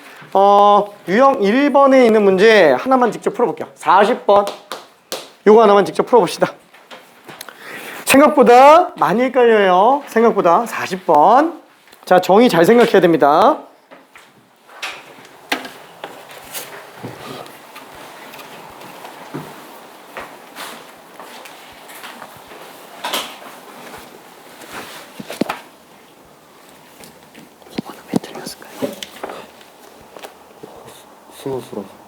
유형 1번에 있는 문제 하나만 직접 풀어볼게요. 40번. 요거 하나만 직접 풀어봅시다. 생각보다 많이 헷갈려요. 생각보다 40번. 자, 정의 잘 생각해야 됩니다. 이번은 왜 틀렸을까요? 수소수라서.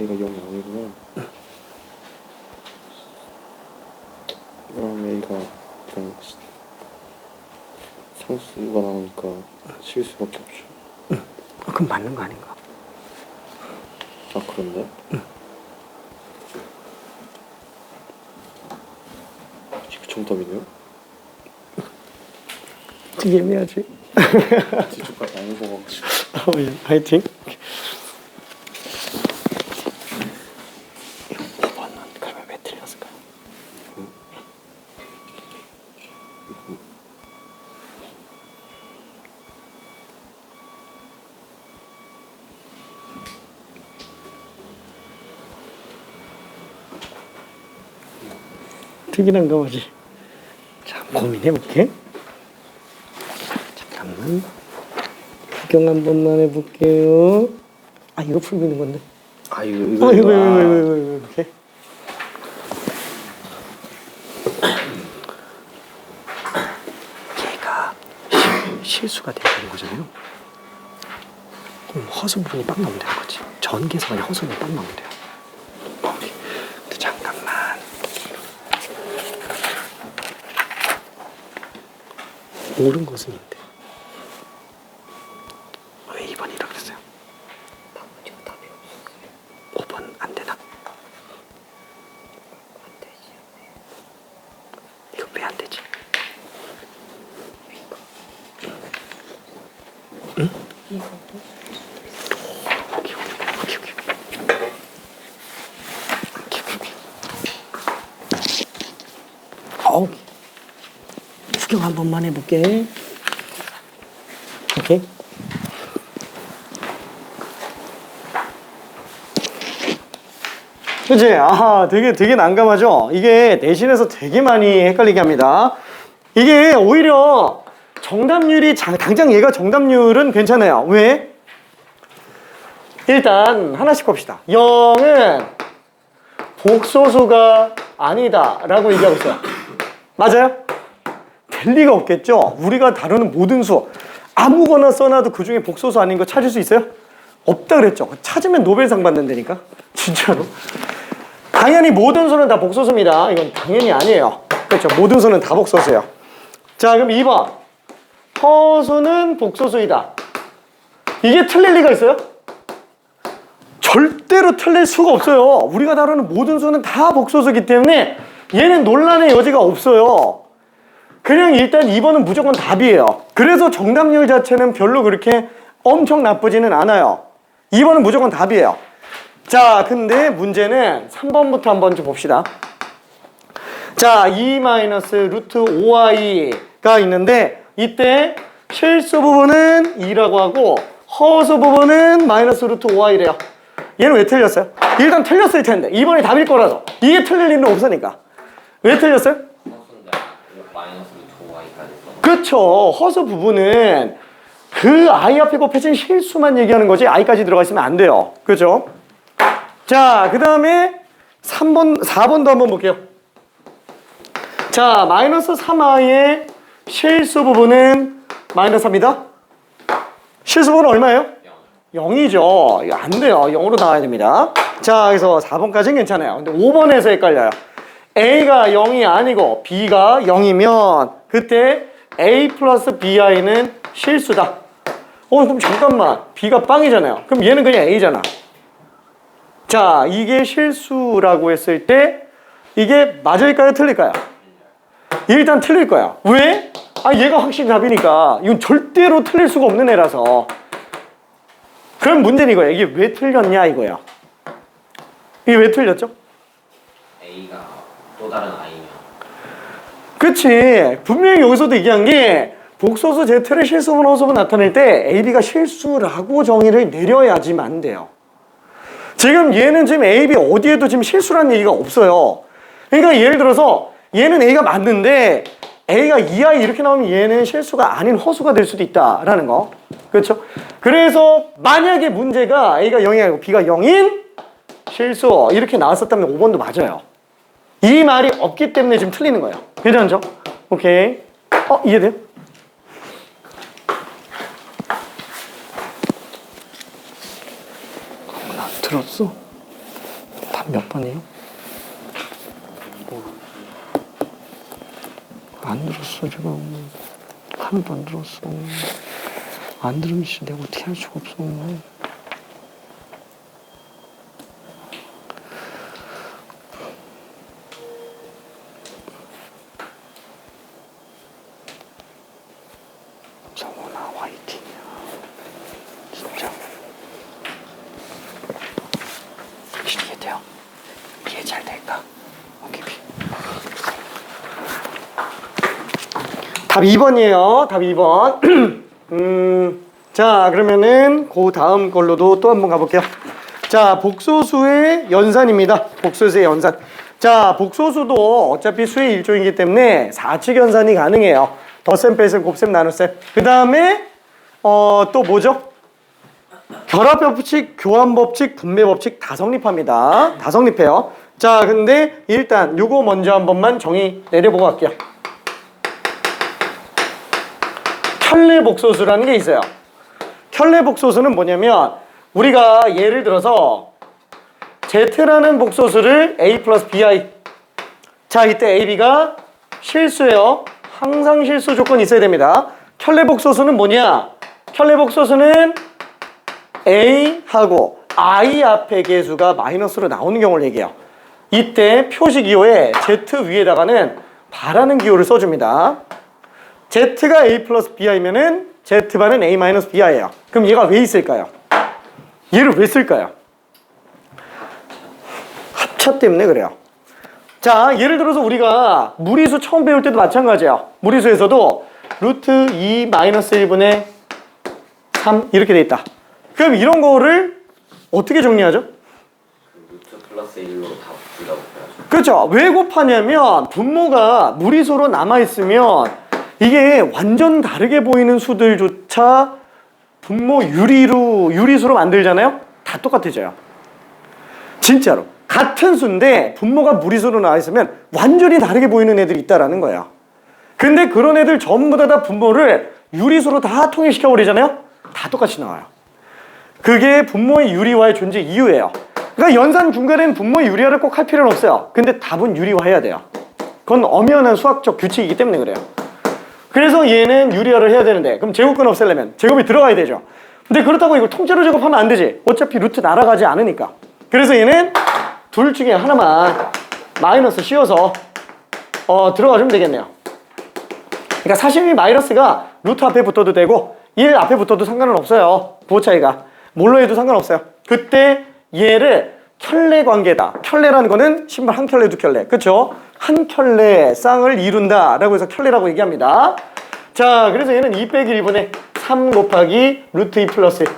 A가 0이 아니구나. 그럼 A가 그냥 상수가 나오니까 실수밖에 없죠. 그럼 맞는 거 아닌가? 아 그런데? 이거 정답이네요? 되게 애매하지? 뒤쪽까지 안 읽어가지고. 예, 화이팅. 5번은 그러면 왜 틀렸을까요? 되게 난감하지? 자, 고민해볼게. 잠깐만. 구경 한 번만 해볼게요. 아, 이거 풀고 있는 건데. 아 이거 이거 이렇게. 얘가 실수가 되는 거잖아요. 그럼 허수 부분이 빵 나오면 되는 거지. 전개사가 허수 부분이 빵 나오면 돼요. 오케이. 근데 잠깐만. 옳은 것은 인데 왜 2번이라 그랬어요? 나머지가 답이 없어. 5번 안 되나? 안 되지. 이거 왜 안 되지? 오케이. 어우, 구경 한 번만 해볼게. 오케이. 그치? 아, 되게 난감하죠? 이게 내신에서 되게 많이 헷갈리게 합니다. 이게 오히려 정답률이, 당장 얘가 정답률은 괜찮아요. 왜? 일단 하나씩 봅시다. 0은 복소수가 아니다 라고 얘기하고 있어요. 맞아요? 될 리가 없겠죠? 우리가 다루는 모든 수 아무거나 써놔도 그 중에 복소수 아닌 거 찾을 수 있어요? 없다 그랬죠? 찾으면 노벨상 받는다니까? 진짜로? 당연히 모든 수는 다 복소수입니다. 이건 당연히 아니에요. 그렇죠? 모든 수는 다 복소수예요. 자, 그럼 2번. 허수는 복소수이다. 이게 틀릴 리가 있어요? 절대로 틀릴 수가 없어요. 우리가 다루는 모든 수는 다 복소수이기 때문에 얘는 논란의 여지가 없어요. 그냥 일단 2번은 무조건 답이에요. 그래서 정답률 자체는 별로 그렇게 엄청 나쁘지는 않아요. 2번은 무조건 답이에요. 자, 근데 문제는 3번부터 한번 좀 봅시다. 자, 2-루트 5i가 있는데 이때 실수 부분은 2라고 하고 허수 부분은 마이너스 루트 5i래요. 얘는 왜 틀렸어요? 일단 틀렸을 텐데 2번이 답일 거라서 이게 틀릴 일은 없으니까. 왜 틀렸어요? 허수인데 마이너스 루트 5i까지. 그렇죠. 허수 부분은 그 i 앞에 곱해진 실수만 얘기하는 거지 i까지 들어가 있으면 안 돼요. 그렇죠? 자, 그 다음에 4번도 한번 볼게요. 자, 마이너스 3i의 실수 부분은 마이너스 3이다. 실수 부분은 얼마예요? 0이죠. 이거 안 돼요. 0으로 나와야 됩니다. 자, 그래서 4번까지는 괜찮아요. 근데 5번에서 헷갈려요. A가 0이 아니고 B가 0이면 그때 A 플러스 BI는 실수다. 그럼 잠깐만. B가 빵이잖아요. 그럼 얘는 그냥 A잖아. 자, 이게 실수라고 했을 때 이게 맞을까요? 틀릴까요? 일단 틀릴 거야. 왜? 얘가 확실히 답이니까. 이건 절대로 틀릴 수가 없는 애라서. 그럼 문제는 이거야. 이게 왜 틀렸냐 이거야. 이게 왜 틀렸죠? A가 또 다른 i면. 그치. 분명히 여기서도 얘기한 게 복소수 Z를 실수분 허수분 나타낼 때 A, B가 실수라고 정의를 내려야지만 안 돼요. 지금 얘는 지금 A, B 어디에도 지금 실수라는 얘기가 없어요. 그러니까 예를 들어서 얘는 A가 맞는데 A가 2i 이렇게 나오면 얘는 실수가 아닌 허수가 될 수도 있다라는 거. 그렇죠? 그래서 만약에 문제가 A가 0이 아니고 B가 0인 실수 이렇게 나왔었다면 5번도 맞아요. 이 말이 없기 때문에 지금 틀리는 거예요. 괜찮죠? 오케이. 이해돼요? 나 들었어? 몇 번이에요? 안 들었어 지금. 하나도 안 들었어. 안 들으면 진짜 내가 어떻게 할 수가 없어. 성훈아 화이팅이야. 진짜. 이해돼요? 이해 잘 될까? 오케이. 답 2번이에요. 답 2번. 자, 그러면은 그 다음 걸로도 또 한번 가볼게요. 자, 복소수의 연산입니다. 복소수의 연산. 자, 복소수도 어차피 수의 일종이기 때문에 4칙 연산이 가능해요. 덧셈, 뺄셈, 곱셈, 나눗셈. 그 다음에 또 뭐죠? 결합법칙, 교환법칙, 분배법칙 다 성립합니다. 다 성립해요. 자, 근데 일단 요거 먼저 한 번만 정의 내려보고 갈게요. 켤레복소수라는 게 있어요. 켤레복소수는 뭐냐면 우리가 예를 들어서 Z라는 복소수를 A 플러스 BI. 자, 이때 AB가 실수예요. 항상 실수 조건이 있어야 됩니다. 켤레복소수는 뭐냐? 켤레복소수는 A하고 I 앞에 개수가 마이너스로 나오는 경우를 얘기해요. 이때 표시 기호에 Z 위에다가는 바라는 기호를 써줍니다. Z가 A 플러스 Bi면은 Z반은 A 마이너스 Bi예요. 그럼 얘가 왜 있을까요? 얘를 왜 쓸까요? 합차 때문에 그래요. 자, 예를 들어서 우리가 무리수 처음 배울 때도 마찬가지예요. 무리수에서도 루트 2 마이너스 1분의 3 이렇게 돼 있다. 그럼 이런 거를 어떻게 정리하죠? 루트 플러스 1로 다 둘다 곱해야죠. 그렇죠. 왜 곱하냐면 분모가 무리수로 남아있으면 이게 완전 다르게 보이는 수들조차 분모 유리수로 만들잖아요. 다 똑같아져요. 진짜로. 같은 수인데 분모가 무리수로 나와있으면 완전히 다르게 보이는 애들이 있다라는 거예요. 근데 그런 애들 전부 다 분모를 유리수로 다 통일시켜버리잖아요. 다 똑같이 나와요. 그게 분모의 유리화의 존재 이유예요. 그러니까 연산 중간에는 분모의 유리화를 꼭 할 필요는 없어요. 근데 답은 유리화해야 돼요. 그건 엄연한 수학적 규칙이기 때문에 그래요. 그래서 얘는 유리화를 해야 되는데 그럼 제곱근 없애려면 제곱이 들어가야 되죠. 근데 그렇다고 이걸 통째로 제곱하면 안 되지. 어차피 루트 날아가지 않으니까. 그래서 얘는 둘 중에 하나만 마이너스 씌워서 들어가주면 되겠네요. 그러니까 사실 이 마이너스가 루트 앞에 붙어도 되고 1 앞에 붙어도 상관은 없어요. 부호 차이가. 뭘로 해도 상관없어요. 그때 얘를 켤레 관계다. 켤레라는 거는 신발 한 켤레 두 켤레. 그쵸? 한 켤레 쌍을 이룬다 라고 해서 켤레라고 얘기합니다. 자, 그래서 얘는 2 빼기 1분의 3 곱하기 루트 2 플러스 1.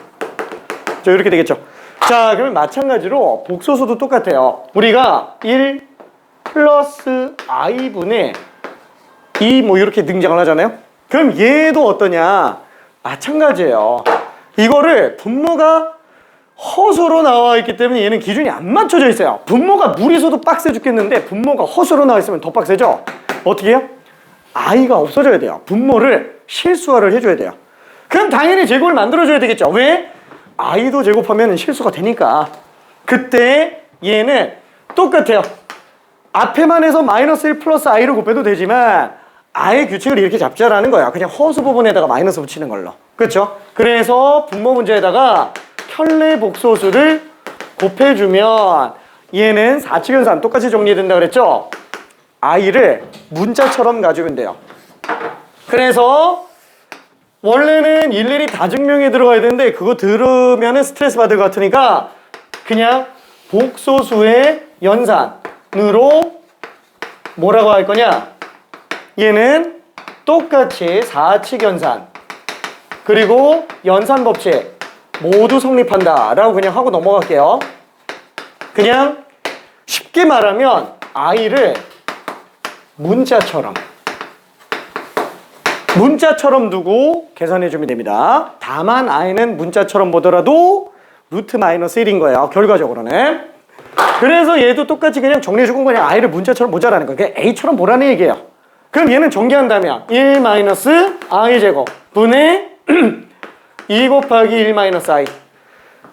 자, 이렇게 되겠죠. 자, 그러면 마찬가지로 복소수도 똑같아요. 우리가 1 플러스 i분의 2 뭐 이렇게 등장을 하잖아요. 그럼 얘도 어떠냐? 마찬가지예요. 이거를 분모가 허수로 나와 있기 때문에 얘는 기준이 안 맞춰져 있어요. 분모가 무리수도 빡세 죽겠는데 분모가 허수로 나와 있으면 더 빡세죠? 어떻게 해요? i가 없어져야 돼요. 분모를 실수화를 해줘야 돼요. 그럼 당연히 제곱을 만들어줘야 되겠죠. 왜? i도 제곱하면 실수가 되니까. 그때 얘는 똑같아요. 앞에만 해서 마이너스 1 플러스 i를 곱해도 되지만 i의 규칙을 이렇게 잡자라는 거야. 그냥 허수 부분에다가 마이너스 붙이는 걸로. 그렇죠? 그래서 분모 문제에다가 켤레 복소수를 곱해주면 얘는 4칙 연산 똑같이 정리된다 그랬죠? i를 문자처럼 가지면 돼요. 그래서 원래는 일일이 다 증명에 들어가야 되는데 그거 들으면 스트레스 받을 것 같으니까 그냥 복소수의 연산으로 뭐라고 할 거냐? 얘는 똑같이 4칙 연산 그리고 연산 법칙 모두 성립한다 라고 그냥 하고 넘어갈게요. 그냥 쉽게 말하면 i를 문자처럼 두고 계산해 주면 됩니다. 다만 i는 문자처럼 보더라도 루트 마이너스 1인 거예요. 결과적으로는. 그래서 얘도 똑같이 그냥 정리해 주고 그냥 i를 문자처럼 보자라는 거예요. 그냥 a처럼 보라는 얘기예요. 그럼 얘는 전개한다면 1 마이너스 i 제곱 분의 2 곱하기 1 마이너스 i.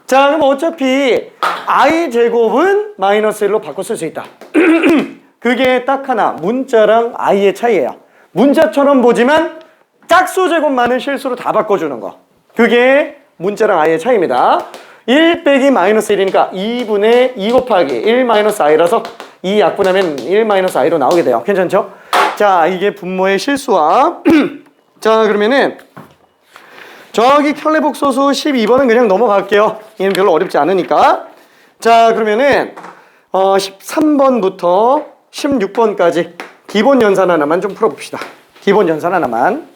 자, 그럼 어차피 I 제곱은 마이너스 1로 바꿔 쓸 수 있다. 그게 딱 하나, 문자랑 I의 차이예요. 문자처럼 보지만 짝수 제곱만은 실수로 다 바꿔주는 거. 그게 문자랑 I의 차이입니다. 1 빼기 마이너스 1이니까 2분의 2 곱하기 1 마이너스 I라서 2 약분하면 1 마이너스 I로 나오게 돼요. 괜찮죠? 자, 이게 분모의 실수와 자, 그러면은 저기 켤레복소수 12번은 그냥 넘어갈게요. 얘는 별로 어렵지 않으니까. 자, 그러면은 13번부터 16번까지 기본 연산 하나만 좀 풀어봅시다. 기본 연산 하나만.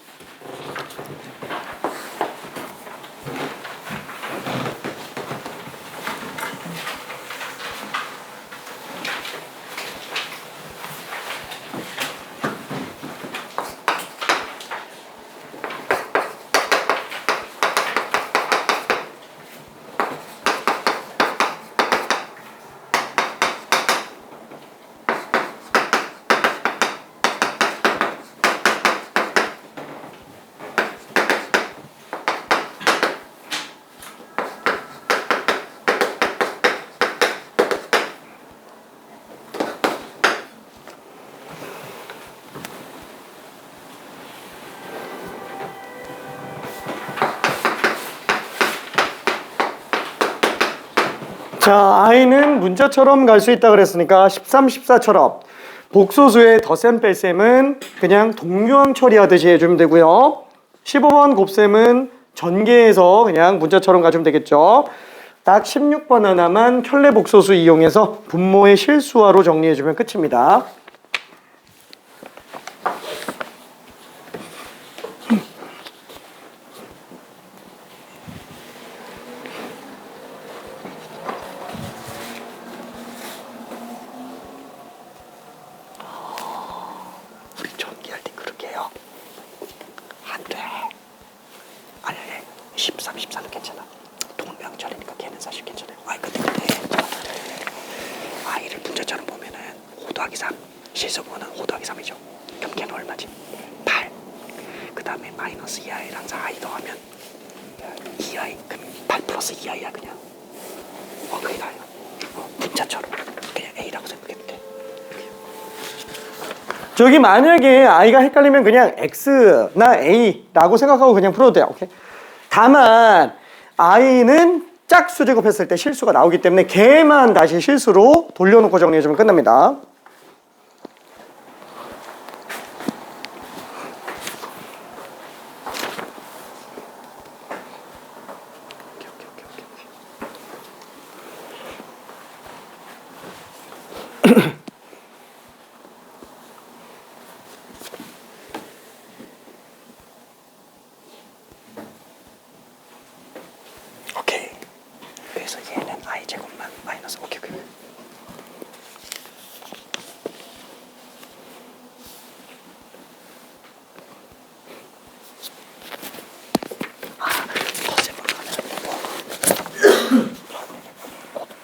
자, I는 문자처럼 갈 수 있다 그랬으니까 13, 14처럼 복소수의 덧셈 뺄셈은 그냥 동류항 처리하듯이 해주면 되고요. 15번 곱셈은 전개해서 그냥 문자처럼 가주면 되겠죠. 딱 16번 하나만 켤레 복소수 이용해서 분모의 실수화로 정리해주면 끝입니다. 우리 전기할 때 그렇게 해요. 안 돼. 아니 13, 14는 괜찮아. 동명절이니까 걔는 사실 괜찮아요. 아이 근데 I를 문자처럼 보면은 5 더하기 3 실수분은 5 더하기 3이죠. 그럼 걔는 얼마지? 8. 그 다음에 마이너스 2i랑 4i 더하면 2i. 그럼 8 플러스 2i야 그냥. 그게 다예요. 문자처럼 그냥 A라고 생각해도 돼. 저기 만약에 I가 헷갈리면 그냥 X나 A라고 생각하고 그냥 풀어도 돼요. 오케이? 다만 I는 짝수 제곱했을 때 실수가 나오기 때문에 걔만 다시 실수로 돌려놓고 정리해주면 끝납니다. 오케이. 그래서 얘는 I 제곱만 마이너스 오케이. 덧셈으로 하면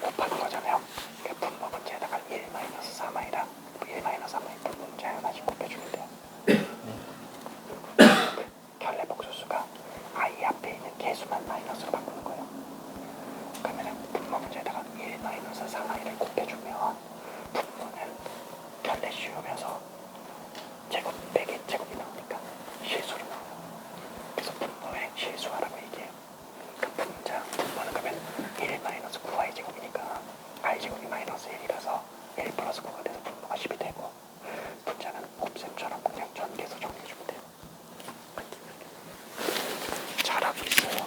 곱하는 거잖아요. 그 분모 문제에다가 1 마이너스 3i랑 1 마이너스 3i 분모 문제 하나씩 곱해주면 돼요. 결례 복소수가 I 앞에 있는 개수만 마이너스로 바꾸는 거예요. 그러면 분모 문제에다가 1 마이너스 3i를 곱해주면 분모는 결례 씌우면서 제곱 빼기 제곱이 나오니까 실수로 나와요. 그래서 분모의 실수하라고 얘기해요. 그 분모는 그러면 1 마이너스 9i 제곱이니까 i 제곱이 마이너스 1이라서 1 플러스 9가 돼서 분모가 10이 되고 분자는 곱셈처럼 그냥 전개해서 정리해주면 돼요. 잘하고 있어요.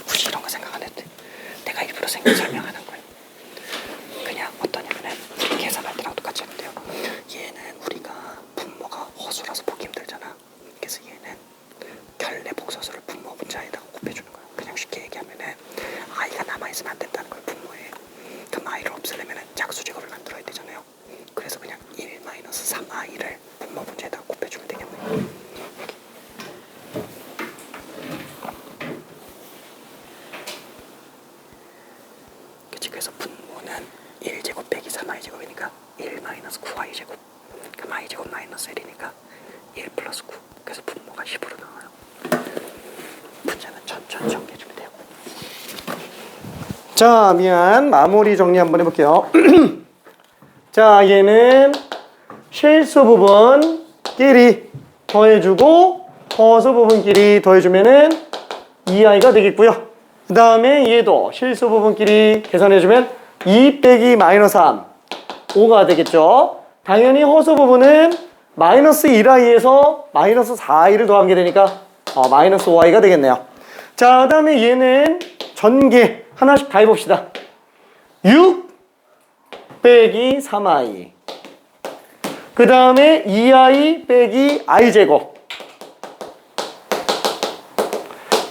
굳이 이런 거 생각 안 해도 돼. 내가 일부러 설명하는 거예요. 그냥 어떠냐면은 계산할 때랑 똑같이 하는데요. 얘는 우리가 분모가 허수라서 보기 힘들잖아. 그래서 얘는 결례 복소수를 분모 문자에다가 곱해주는 거야. 그냥 쉽게 얘기하면은 i가 남아있으면 안 된다는 거예요. 분모에. 그럼 i를 없애려면은 짝수 제곱을 만들어야 되잖아요. 그래서 그냥 1 마이너스 3i를 분모 문제에다가 곱해주면 되겠네요. 그치? 그래서 분모는 1제곱 빼기 3i 제곱이니까 1 마이너스 9i 제곱. 그럼 i 제곱 마이너스 1이니까 1 플러스 9. 그래서 분모가 10으로 나와요. 자, 미안. 마무리 정리 한번 해볼게요. 자, 얘는 실수 부분끼리 더해주고 허수 부분끼리 더해주면은 2i가 되겠고요. 그 다음에 얘도 실수 부분끼리 계산해주면 2 빼기 마이너스 3, 5가 되겠죠. 당연히 허수 부분은 마이너스 1i에서 마이너스 4i를 더한 게 되니까 마이너스 5i가 되겠네요. 자, 그 다음에 얘는 전개 하나씩 다 해봅시다. 6 빼기 3i, 그 다음에 2i 빼기 i제곱.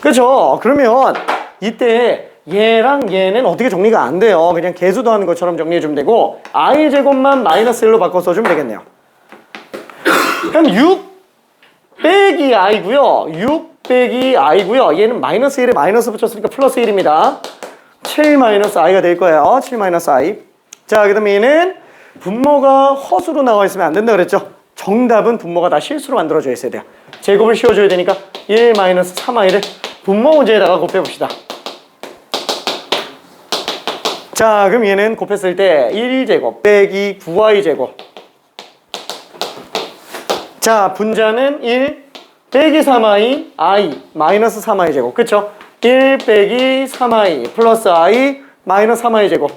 그렇죠? 그러면 이때 얘랑 얘는 어떻게 정리가 안 돼요. 그냥 개수 더하는 것처럼 정리해주면 되고 i제곱만 마이너스 1로 바꿔 써주면 되겠네요. 그럼 6 빼기 i고요. 6 빼기 i고요. 얘는 마이너스 1에 마이너스 붙였으니까 플러스 1입니다. 7 마이너스 i가 될 거예요. 7 마이너스 i. 자, 그 다음에 얘는 분모가 허수로 나와 있으면 안 된다 그랬죠? 정답은 분모가 다 실수로 만들어져 있어야 돼요. 제곱을 씌워줘야 되니까 1 마이너스 3i를 분모 문제에다가 곱해봅시다. 자, 그럼 얘는 곱했을 때 1제곱 빼기 9i제곱. 자, 분자는 1 빼기 3i, i 마이너스 3i 제곱. 그쵸? 1 빼기 3i 플러스 i 마이너스 3i 제곱.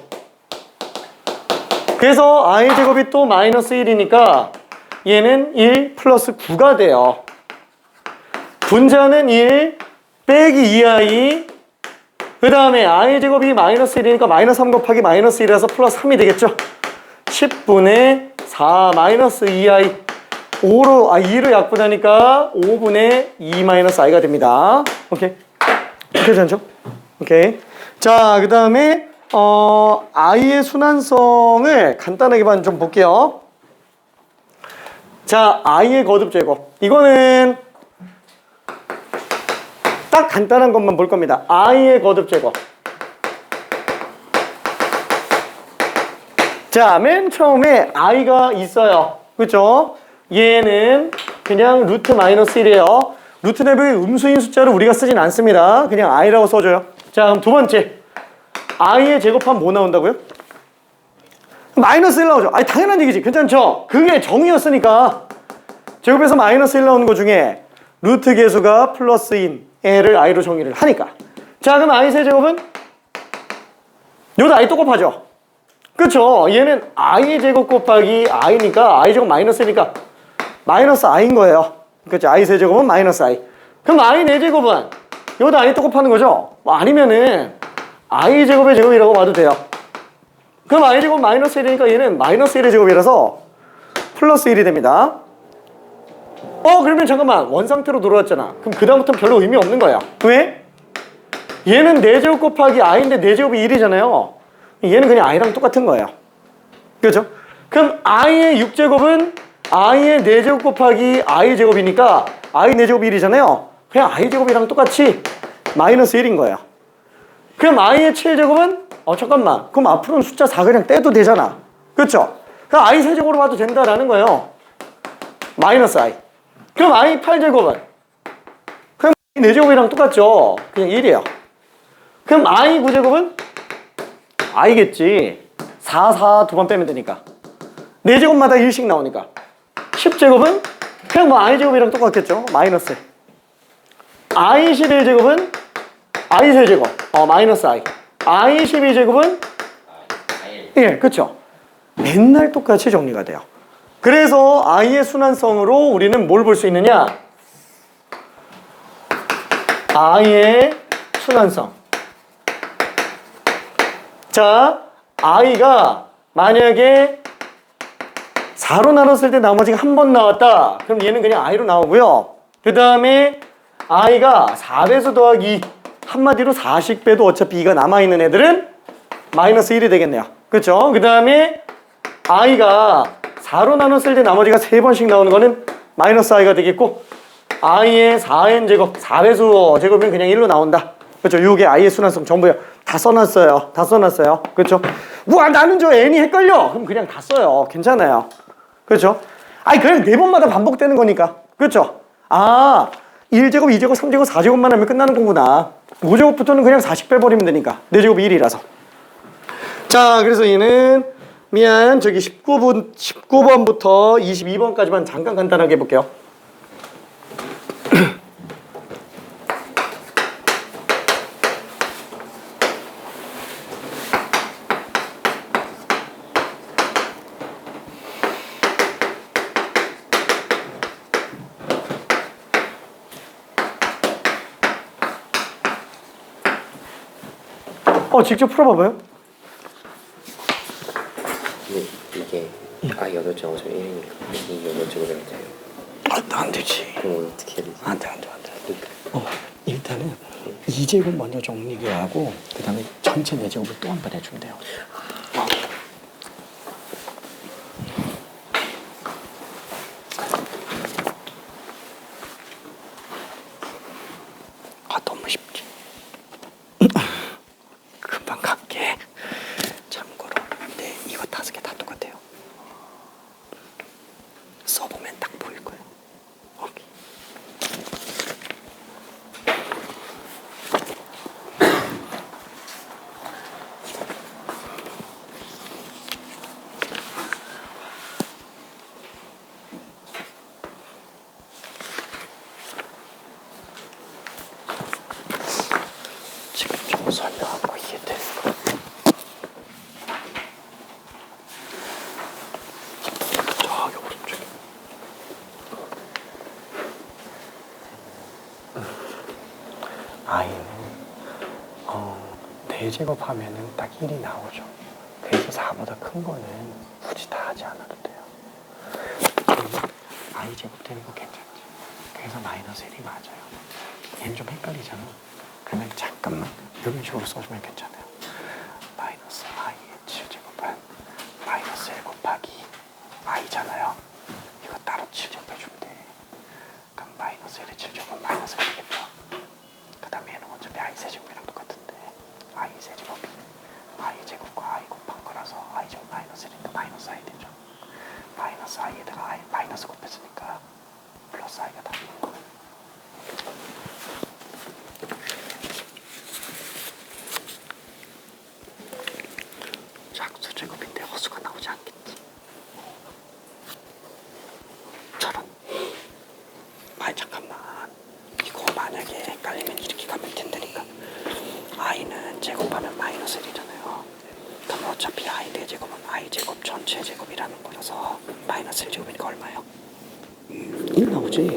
그래서 i 제곱이 또 마이너스 1이니까 얘는 1 플러스 9가 돼요. 분자는 1 빼기 2i, 그 다음에 i 제곱이 마이너스 1이니까 마이너스 3 곱하기 마이너스 1이라서 플러스 3이 되겠죠? 10분의 4 마이너스 2i, 2로 약분하니까 5분의 2 마이너스 i가 됩니다. 오케이? 괜찮죠? 오케이. 자, 그 다음에 i의 순환성을 간단하게만 좀 볼게요. 자, i의 거듭 제곱. 이거는 딱 간단한 것만 볼 겁니다. i의 거듭 제곱. 자, 맨 처음에 i가 있어요. 그렇죠? 얘는 그냥 루트 마이너스 1이에요. 루트 내부의 음수인 숫자를 우리가 쓰진 않습니다. 그냥 i라고 써줘요. 자, 그럼 두 번째. i의 제곱하면 뭐 나온다고요? 마이너스 1 나오죠. 아니, 당연한 얘기지. 괜찮죠? 그게 정이었으니까. 제곱해서 마이너스 1 나오는 것 중에 루트 개수가 플러스인 애를 i로 정의를 하니까. 자, 그럼 i 세제곱은? 요도 i 또 곱하죠. 그쵸? 얘는 i 제곱 곱하기 i니까 i 제곱 마이너스니까 마이너스 i인 거예요. 그쵸? i 세제곱은 마이너스 i. 그럼 i 4제곱은? 요도 i 또 곱하는 거죠? 뭐 아니면은 i 제곱의 제곱이라고 봐도 돼요. 그럼 i 제곱 마이너스 1이니까 얘는 마이너스 1의 제곱이라서 플러스 1이 됩니다. 그러면 잠깐만, 원상태로 돌아왔잖아. 그럼 그 다음부터는 별로 의미 없는 거야. 왜? 얘는 4제곱 곱하기 i인데 4제곱이 1이잖아요. 얘는 그냥 i랑 똑같은 거예요. 그렇죠? 그럼 i의 6제곱은 i의 4제곱 곱하기 i 제곱이니까 i 4제곱이 1이잖아요. 그냥 i 제곱이랑 똑같이 마이너스 1인 거예요. 그럼 i의 7제곱은? 잠깐만, 그럼 앞으로는 숫자 4 그냥 떼도 되잖아. 그렇죠? 그럼 i 세제곱으로 봐도 된다라는 거예요. 마이너스 i. 그럼 i 8제곱은? 그럼 i 4제곱이랑 똑같죠. 그냥 1이에요. 그럼 i 9제곱은? i겠지. 4 두 번 빼면 되니까. 4제곱마다 1씩 나오니까. 10제곱은? 그냥 뭐 i 제곱이랑 똑같겠죠. 마이너스. i 11제곱은? i 세제곱. 마이너스 i. i 12제곱은? 예, 그쵸. 맨날 똑같이 정리가 돼요. 그래서 i의 순환성으로 우리는 뭘 볼 수 있느냐? i의 순환성. 자, i가 만약에 4로 나눴을 때 나머지가 한 번 나왔다. 그럼 얘는 그냥 i로 나오고요. 그 다음에 i가 4배수 더하기 2. 한마디로 4씩 빼도 어차피 2가 남아있는 애들은 마이너스 1이 되겠네요. 그렇죠? 그 다음에 i가 4로 나눴을 때 나머지가 3번씩 나오는 거는 마이너스 i가 되겠고, i의 4n 제곱, 4배수 제곱은 그냥 1로 나온다. 그렇죠? 이게 i의 순환성 전부요. 다 써놨어요. 다 써놨어요. 그렇죠? 우와, 나는 저 n이 헷갈려. 그럼 그냥 다 써요. 괜찮아요. 그렇죠? 아니, 그냥 4번마다 반복되는 거니까. 그렇죠? 1제곱, 2제곱, 3제곱, 4제곱만 하면 끝나는 거구나. 5제곱부터는 그냥 4씩 빼버리면 되니까. 4제곱이 1이라서. 자, 그래서 얘는 미안 저기 19번부터 22번까지만 잠깐 간단하게 해볼게요. 직접 풀어봐봐요. 근데 이게 여덟 점 5.1이니까 이 여덟 점을 해야 돼요. 안 되지. 그럼 어떻게 해야 되지? 안 돼. 일단은 2제곱 먼저 정리하고 그 다음에 전체 4제곱을 또 한 번 해주면 돼요. 너무 쉽지. 금방 갈게. 참고로 근데 이거 5개 다 똑같아요. 써보면 딱 보일 거예요. 오케이. 지금 좀 설명한 거 이해됐어? 저기 오른쪽에. 아이는 4제곱 하면은 딱 1이 나오죠. 그래서 4보다 큰 거는 굳이 다 하지 않아도 돼요. I 제곱 되는 거 괜찮지? 그래서 마이너스 1이 맞아요. 얘는 좀 헷갈리잖아. 그러면 잠깐만 이런 식으로 써주면 괜찮아요. 마이너스 i의 7제곱은 마이너스 1 곱하기 i잖아요. 이거 따로 7제곱 해주면 돼. 그럼 마이너스 1의 7제곱은 마이너스 1이겠죠. 그 다음에 얘는 어차피 i 세제곱이랑 똑같은데 i 세제곱이 i 제곱과 i 곱한 거라서 i 제곱 마이너스 1이니까 마이너스 i 되죠. 마이너스 i에다가 i 마이너스 곱했으니까 플러스 i가 답인 거예요. 작수제곱인데 허수가 나오지 않겠지. 저런. 잠깐만. 이거 만약에 헷갈리면 이렇게 가면 된다니까. i는 제곱하면 마이너스 1이잖아요. 그럼 어차피 i 4제곱은 i 제곱 전체 제곱이라는 거라서 마이너스 1제곱이니까 얼마예요? 1 나오지.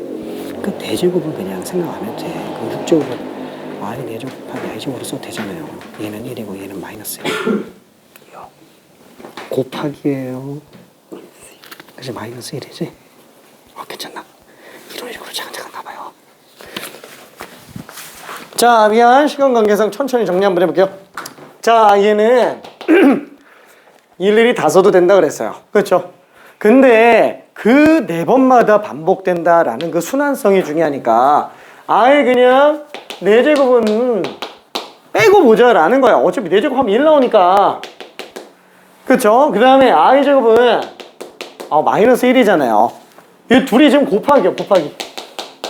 그 4제곱은 그냥 생각 안 해도 돼. 그 6제곱은 i 4제곱 곱하기 i 제곱으로 써도 되잖아요. 얘는 1이고 얘는 마이너스 1. 곱하기예요. 그래서 마이너스 1이지? 괜찮나? 이런 식으로 잠깐 가봐요. 자, 미안. 시간 관계상 천천히 정리 한번 해볼게요. 자, 얘는 일일이 다 써도 된다 그랬어요. 그렇죠? 근데 그 4번마다 반복된다라는 그 순환성이 중요하니까 아예 그냥 4제곱은 빼고 보자라는 거야. 어차피 4제곱 하면 1 나오니까. 그쵸? 그 다음에 i제곱은 마이너스 1이잖아요. 이 둘이 지금 곱하기요. 곱하기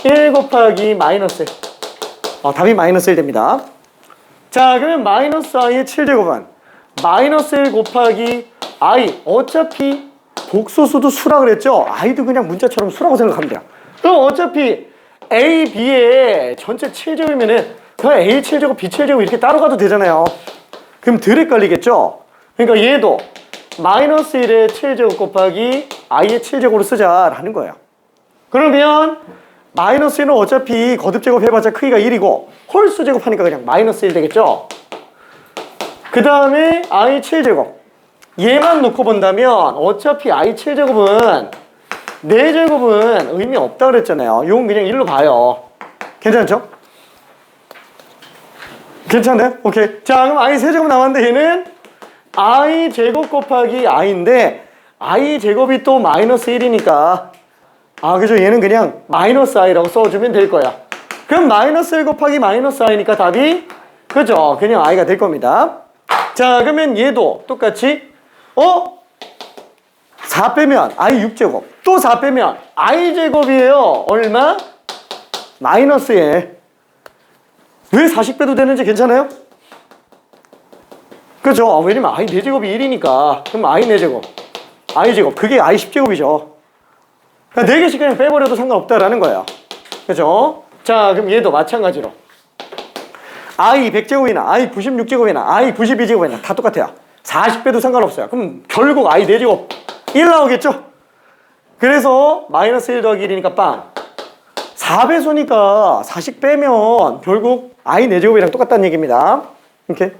1 곱하기 마이너스 1. 답이 마이너스 1 됩니다. 자, 그러면 마이너스 i의 7제곱은 마이너스 1 곱하기 i. 어차피 복소수도 수라 그랬죠? i도 그냥 문자처럼 수라고 생각하면 돼요. 그럼 어차피 a, b의 전체 7제곱이면은 그냥 a 7제곱, b 7제곱 이렇게 따로 가도 되잖아요. 그럼 덜 헷갈리겠죠? 그러니까 얘도 마이너스 1의 7제곱 곱하기 i의 7제곱으로 쓰자라는 거예요. 그러면 마이너스 1은 어차피 거듭제곱 해봤자 크기가 1이고 홀수 제곱하니까 그냥 마이너스 1 되겠죠? 그 다음에 i 7제곱 얘만 놓고 본다면 어차피 i 7제곱은 4제곱은 의미 없다 그랬잖아요. 이건 그냥 1로 봐요. 괜찮죠? 괜찮네? 오케이. 자, 그럼 i 세제곱 남았는데 얘는 i 제곱 곱하기 i인데 i 제곱이 또 마이너스 1이니까 그죠? 얘는 그냥 마이너스 i라고 써주면 될 거야. 그럼 마이너스 1 곱하기 마이너스 i니까 답이 그죠? 그냥 i가 될 겁니다. 자, 그러면 얘도 똑같이 4 빼면 i 6제곱 또 4 빼면 i 제곱이에요. 얼마? 마이너스 1. 왜 4씩 빼도 되는지 괜찮아요? 그죠? 왜냐면 i 4제곱이 1이니까. 그럼 i 4제곱. i 제곱. 그게 i 10제곱이죠. 그러니까 4개씩 그냥 빼버려도 상관없다라는 거예요. 그죠? 자, 그럼 얘도 마찬가지로. i 100제곱이나 i 96제곱이나 i 92제곱이나 다 똑같아요. 40배도 상관없어요. 그럼 결국 i 4제곱 1 나오겠죠? 그래서 마이너스 1 더하기 1이니까 빵. 4배수니까 40 빼면 결국 i 4제곱이랑 똑같다는 얘기입니다. 이렇게.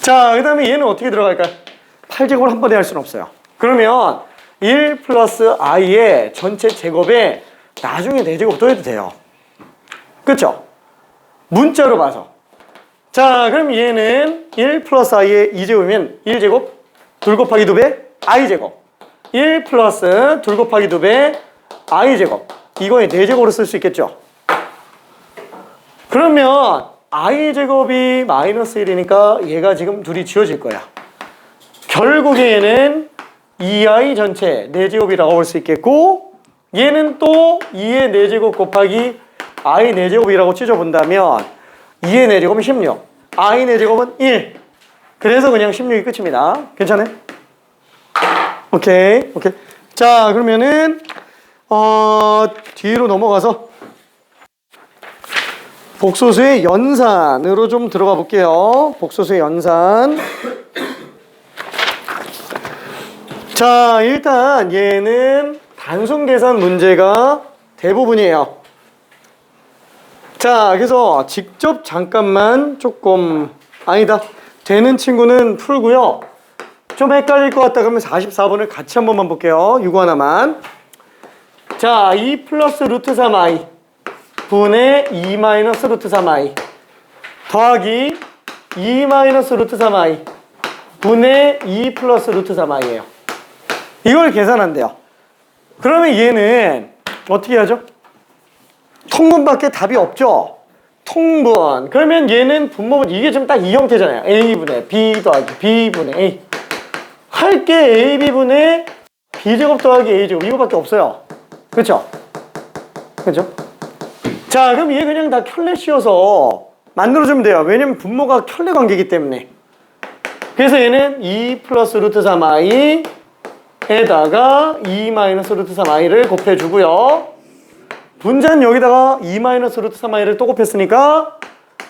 자, 그 다음에 얘는 어떻게 들어갈까요? 8제곱을 한 번에 할 수는 없어요. 그러면 1 플러스 i의 전체 제곱에 나중에 4제곱 또 해도 돼요. 그쵸? 문자로 봐서. 자, 그럼 얘는 1 플러스 i의 2제곱이면 1제곱, 둘 곱하기 2배, i제곱. 1 플러스 둘 곱하기 2배, i제곱. 이거에 4제곱으로 쓸 수 있겠죠? 그러면 i제곱이 마이너스 1이니까 얘가 지금 둘이 지워질 거야. 결국에 얘는 2i 전체 4제곱이라고 볼 수 있겠고, 얘는 또 2의 4제곱 곱하기 i 4제곱이라고 찢어본다면 2의 4제곱은 16, i 4제곱은 1. 그래서 그냥 16이 끝입니다. 괜찮아요? 오케이. 자, 그러면은 뒤로 넘어가서 복소수의 연산으로 좀 들어가 볼게요. 복소수의 연산. 자, 일단 얘는 단순 계산 문제가 대부분이에요. 자, 그래서 직접 잠깐만 조금 아니다 되는 친구는 풀고요. 좀 헷갈릴 것 같다 그러면 44번을 같이 한 번만 볼게요. 이거 하나만. 자, 2 플러스 루트 3i 분의 2 마이너스 루트 3i 더하기 2 마이너스 루트 3i 분의 2 플러스 루트 3i예요. 이걸 계산한대요. 그러면 얘는 어떻게 하죠? 통분밖에 답이 없죠? 통분. 그러면 얘는 분모분, 이게 지금 딱 이 형태잖아요. a분의 b 더하기 b분의 a. 할 게 ab분의 b제곱 더하기 a제곱 이거밖에 없어요. 그쵸? 그죠? 자, 그럼 얘 그냥 다 켤레 씌워서 만들어주면 돼요. 왜냐면 분모가 켤레 관계이기 때문에. 그래서 얘는 2 플러스 루트 3i 에다가 2 마이너스 루트 3i를 곱해주고요. 분자는 여기다가 2 마이너스 루트 3i를 또 곱했으니까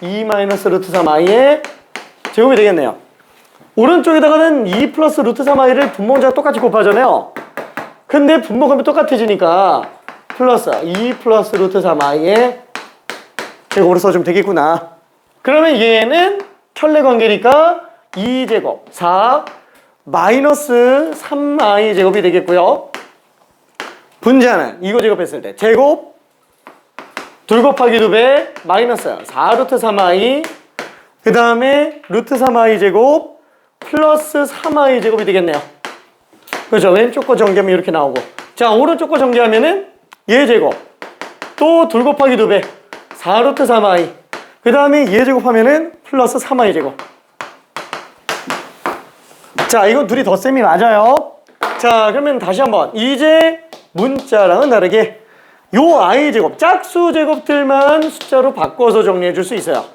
2 마이너스 루트 3i의 제곱이 되겠네요. 오른쪽에다가는 2 플러스 루트 3i를 분모자가 똑같이 곱하잖아요. 근데 분모가 똑같아지니까 플러스 2 플러스 루트 3i의 제곱으로 써주면 되겠구나. 그러면 얘는 켤레 관계니까 2제곱 4 마이너스 3i 제곱이 되겠고요. 분자는 이거 제곱했을 때 제곱 둘 곱하기 2배 마이너스 4 루트 3i 그 다음에 루트 3i 제곱 플러스 3i 제곱이 되겠네요. 그렇죠? 왼쪽 거 전개하면 이렇게 나오고, 자, 오른쪽 거 전개하면은 얘 제곱 또 둘 곱하기 2배 4 루트 3i 그 다음에 얘 제곱하면은 플러스 3i 제곱. 자, 이건 둘이 덧셈이 맞아요. 자, 그러면 다시 한번 이제 문자랑은 다르게 요 i 제곱 짝수 제곱들만 숫자로 바꿔서 정리해 줄 수 있어요.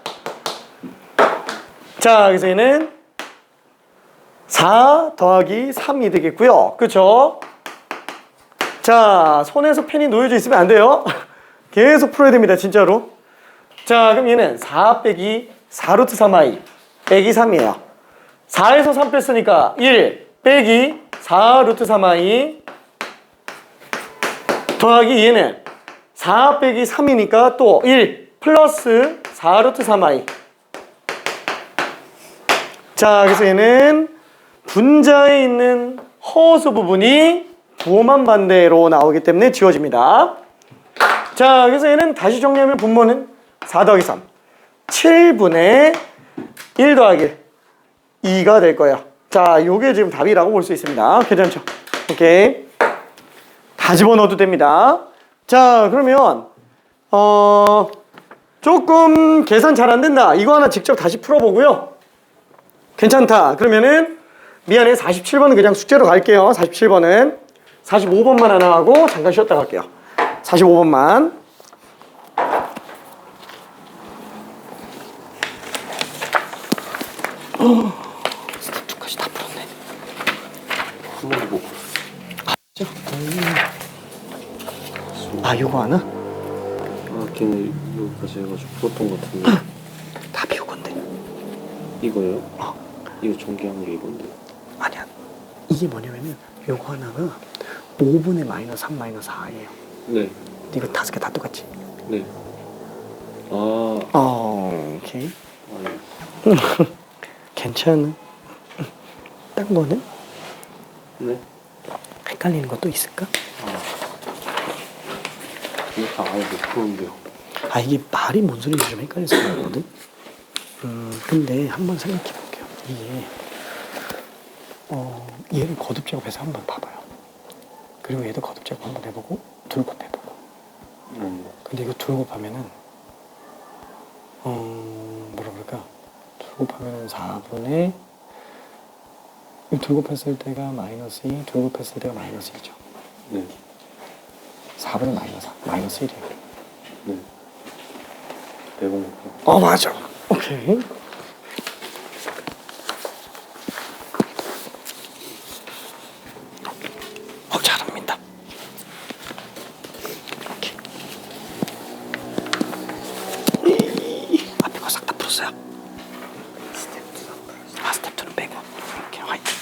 자, 그래서 얘는 4 더하기 3이 되겠고요. 그쵸? 자, 손에서 펜이 놓여져 있으면 안 돼요. 계속 풀어야 됩니다, 진짜로. 자, 그럼 얘는 4 빼기 4 루트 3i 빼기 3이에요. 4에서 3 뺐으니까 1 빼기 4 루트 3i 더하기 얘는 4 빼기 3이니까 또 1 플러스 4 루트 3i. 자, 그래서 얘는 분자에 있는 허수 부분이 부호만 반대로 나오기 때문에 지워집니다. 자, 그래서 얘는 다시 정리하면 분모는 4 더하기 3 7분의 1 더하기 2가 될 거예요. 자, 요게 지금 답이라고 볼 수 있습니다. 괜찮죠? 오케이. 다 집어넣어도 됩니다. 자, 그러면 조금 계산 잘 안 된다. 이거 하나 직접 다시 풀어보고요. 괜찮다. 그러면은 미안해, 47번은 그냥 숙제로 갈게요. 47번은 45번만 하나 하고 잠깐 쉬었다 갈게요. 45번만. 스텝 2까지 다 풀었네. 한 번도 못 풀었어. 아, 요거 하나? 아, 걔는 여기까지 해가지고 풀었던 것 같은데. 다 비운 건데. 이거요? 어. 이거 전개한 게 이건데. 아니야. 이게 뭐냐면은 요거 하나가 5분의 마이너스 3 마이너스 4예요. 네. 이거 5개 다 똑같지? 네. 아, 오케이. 아니. 괜찮아. 딴 거는? 네. 헷갈리는 것도 있을까? 이거 아예 못 푸는데요. 아, 이게 말이 뭔 소리인지 좀 헷갈려서 그러거든? 근데 한번 생각해 볼게요. 이게, 얘를 거듭 작업해서 한번 봐봐요. 그리고 얘도 거듭 작업 한번 해보고, 둘 곱해보고. 근데 이거 둘 곱하면은, 뭐라 그럴까? 둘 곱하면은 4분의, 둘 곱했을 때가 마이너스 2, 둘 곱했을 때가 마이너스 2죠. 네. 4분의 마이너스 1이에요. 네. 100원. 맞아. 오케이. 잘합니다. 이렇게. 앞에 거 싹 다 풀었어요. 스텝 2는 스텝 2는 빼고. 이렇게 화이팅.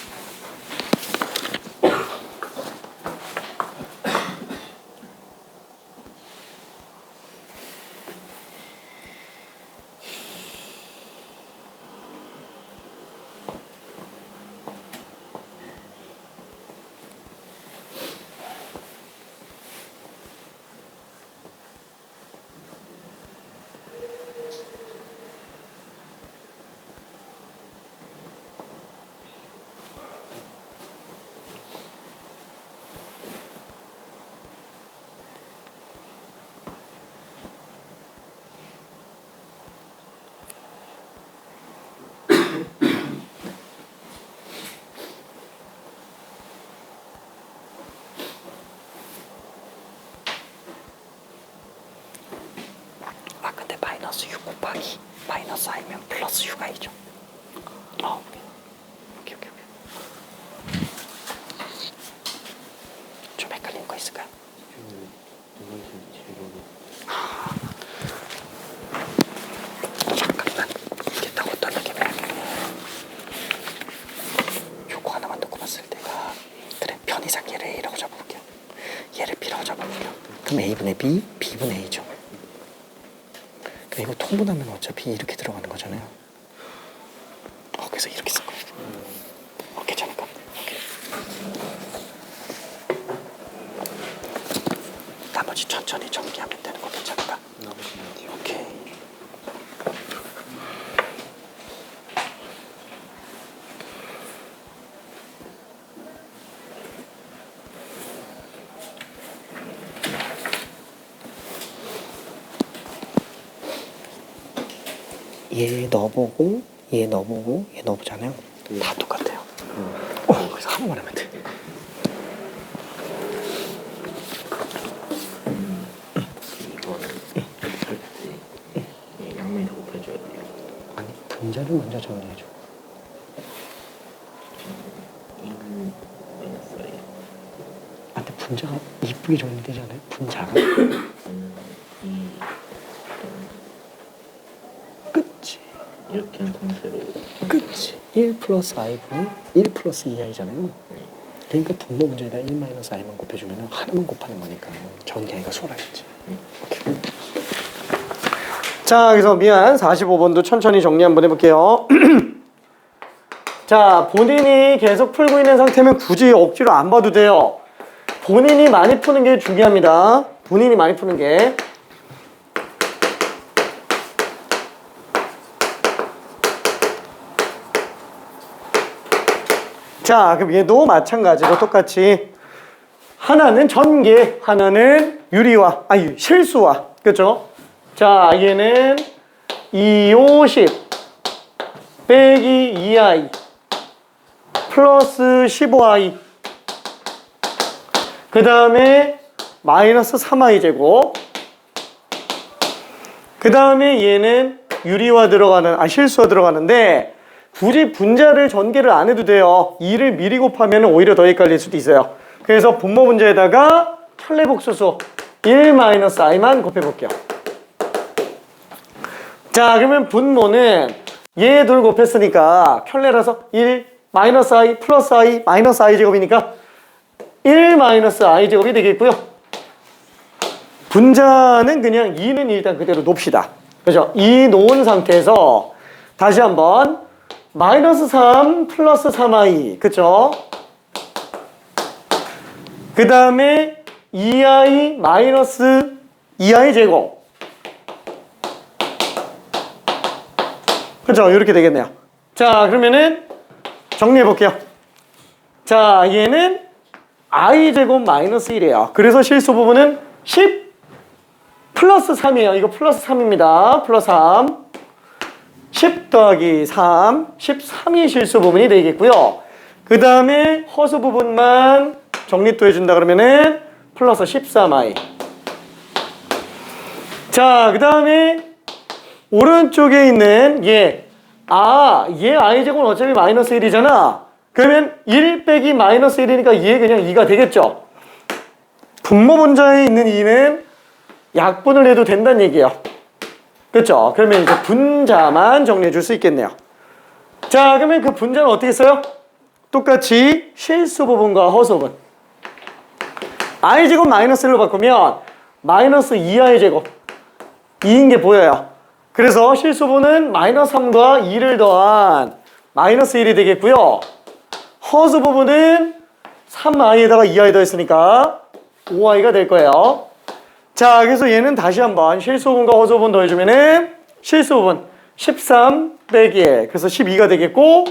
근데 마이너스 6 곱하기 마이너스 i면 플러스 6i죠. 오케이. 좀 헷갈리는 거 있을까요? 잠깐만. 이게 딱 어떤 느낌이냐면 요거 하나만 놓고 봤을 때가 그래, 편의상 얘를 A라고 잡아볼게요. 얘를 B라고 잡아볼게요. 그럼 A분의 B, B분의 A죠. 이거 통분하면 어차피 이렇게 들어가는 거잖아요. 그래서 이렇게 쓸 거예요. 괜찮을까? 오케이. 나머지 천천히 정리하면 되는 거 괜찮을까? 오케이. 얘 넣어보고 얘 넣어보고 얘 넣어보잖아요. 다 똑같아요. 그래서 하나만 하면 돼. 이거는 할때 양면이 다 곱해줘야 돼요. 아니, 분자를 먼저 정리해줘. 2는 마이너스 i. 근데 분자가 이쁘게 정리되지 않아요? 분자가. 끝이. 이렇게 한 상태로. 그치. 1 플러스 i분의 1 플러스 2i잖아요. 그러니까 분모 문제에다 1 마이너스 i만 곱해주면 하나만 곱하는 거니까 정리하기가 수월하겠지. 오케이. 자, 그래서 미안 45번도 천천히 정리 한번 해볼게요. 자, 본인이 계속 풀고 있는 상태면 굳이 억지로 안 봐도 돼요. 본인이 많이 푸는 게 중요합니다. 본인이 많이 푸는 게. 자, 그럼 얘도 마찬가지로 똑같이 하나는 전개, 하나는 유리화, 실수화. 그렇죠? 자, 얘는 2, 5, 10 빼기 2i 플러스 15i 그 다음에 마이너스 3i 제곱 그 다음에 얘는 유리화 들어가는, 실수화 들어가는데 굳이 분자를 전개를 안 해도 돼요. 2를 미리 곱하면 오히려 더 헷갈릴 수도 있어요. 그래서 분모 분자에다가 편례복수수 1-i만 곱해볼게요. 자, 그러면 분모는 얘 둘 곱했으니까 편례라서 1 마이너스 i 플러스 i 마이너스 i 제곱이니까 1 마이너스 i 제곱이 되겠고요. 분자는 그냥 2는 일단 그대로 놓읍시다. 그죠? 2 놓은 상태에서 다시 한번 마이너스 3 플러스 3i 그쵸? 그 다음에 2i 마이너스 2i 제곱 그쵸? 이렇게 되겠네요. 자, 그러면은 정리해 볼게요. 자, 얘는 i 제곱 마이너스 1이에요. 그래서 실수 부분은 10 플러스 3이에요. 이거 플러스 3입니다. 플러스 3 10 더하기 3 13이 실수 부분이 되겠고요. 그 다음에 허수 부분만 정리 또 해준다 그러면은 플러스 13i. 자, 그 다음에 오른쪽에 있는 얘 i제곱은 어차피 마이너스 1이잖아. 그러면 1 빼기 마이너스 1이니까 얘 그냥 2가 되겠죠. 분모 분자에 있는 2는 약분을 해도 된다는 얘기예요. 그렇죠? 그러면 이제 분자만 정리해 줄 수 있겠네요. 자, 그러면 그 분자는 어떻게 써요? 똑같이 실수 부분과 허수 부분. i제곱 마이너스 1로 바꾸면 마이너스 2i 제곱 2인 게 보여요. 그래서 실수 부분은 마이너스 3과 2를 더한 마이너스 1이 되겠고요. 허수 부분은 3i에다가 2i 더했으니까 5i가 될 거예요. 자, 그래서 얘는 다시 한번 실수 부분과 허수 부분 더해주면은 실수 부분 13 빼기 1 그래서 12가 되겠고,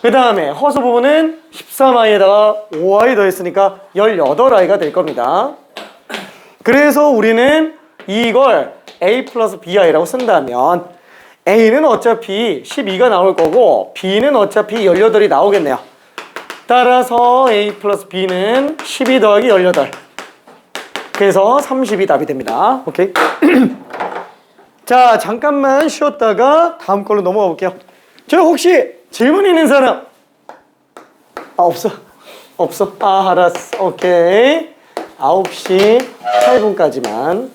그 다음에 허수 부분은 13i에다가 5i 더했으니까 18i가 될 겁니다. 그래서 우리는 이걸 a 플러스 bi라고 쓴다면 a는 어차피 12가 나올 거고 b는 어차피 18이 나오겠네요. 따라서 a 플러스 b는 12 더하기 18 그래서 30이 답이 됩니다. 오케이. 자, 잠깐만 쉬었다가 다음 걸로 넘어가 볼게요. 저 혹시 질문 있는 사람? 없어? 알았어. 오케이. 9시 8분까지만.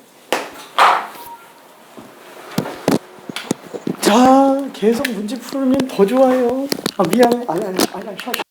자, 계속 문제 풀으면 더 좋아요. 미안해. 아니, 쉬어.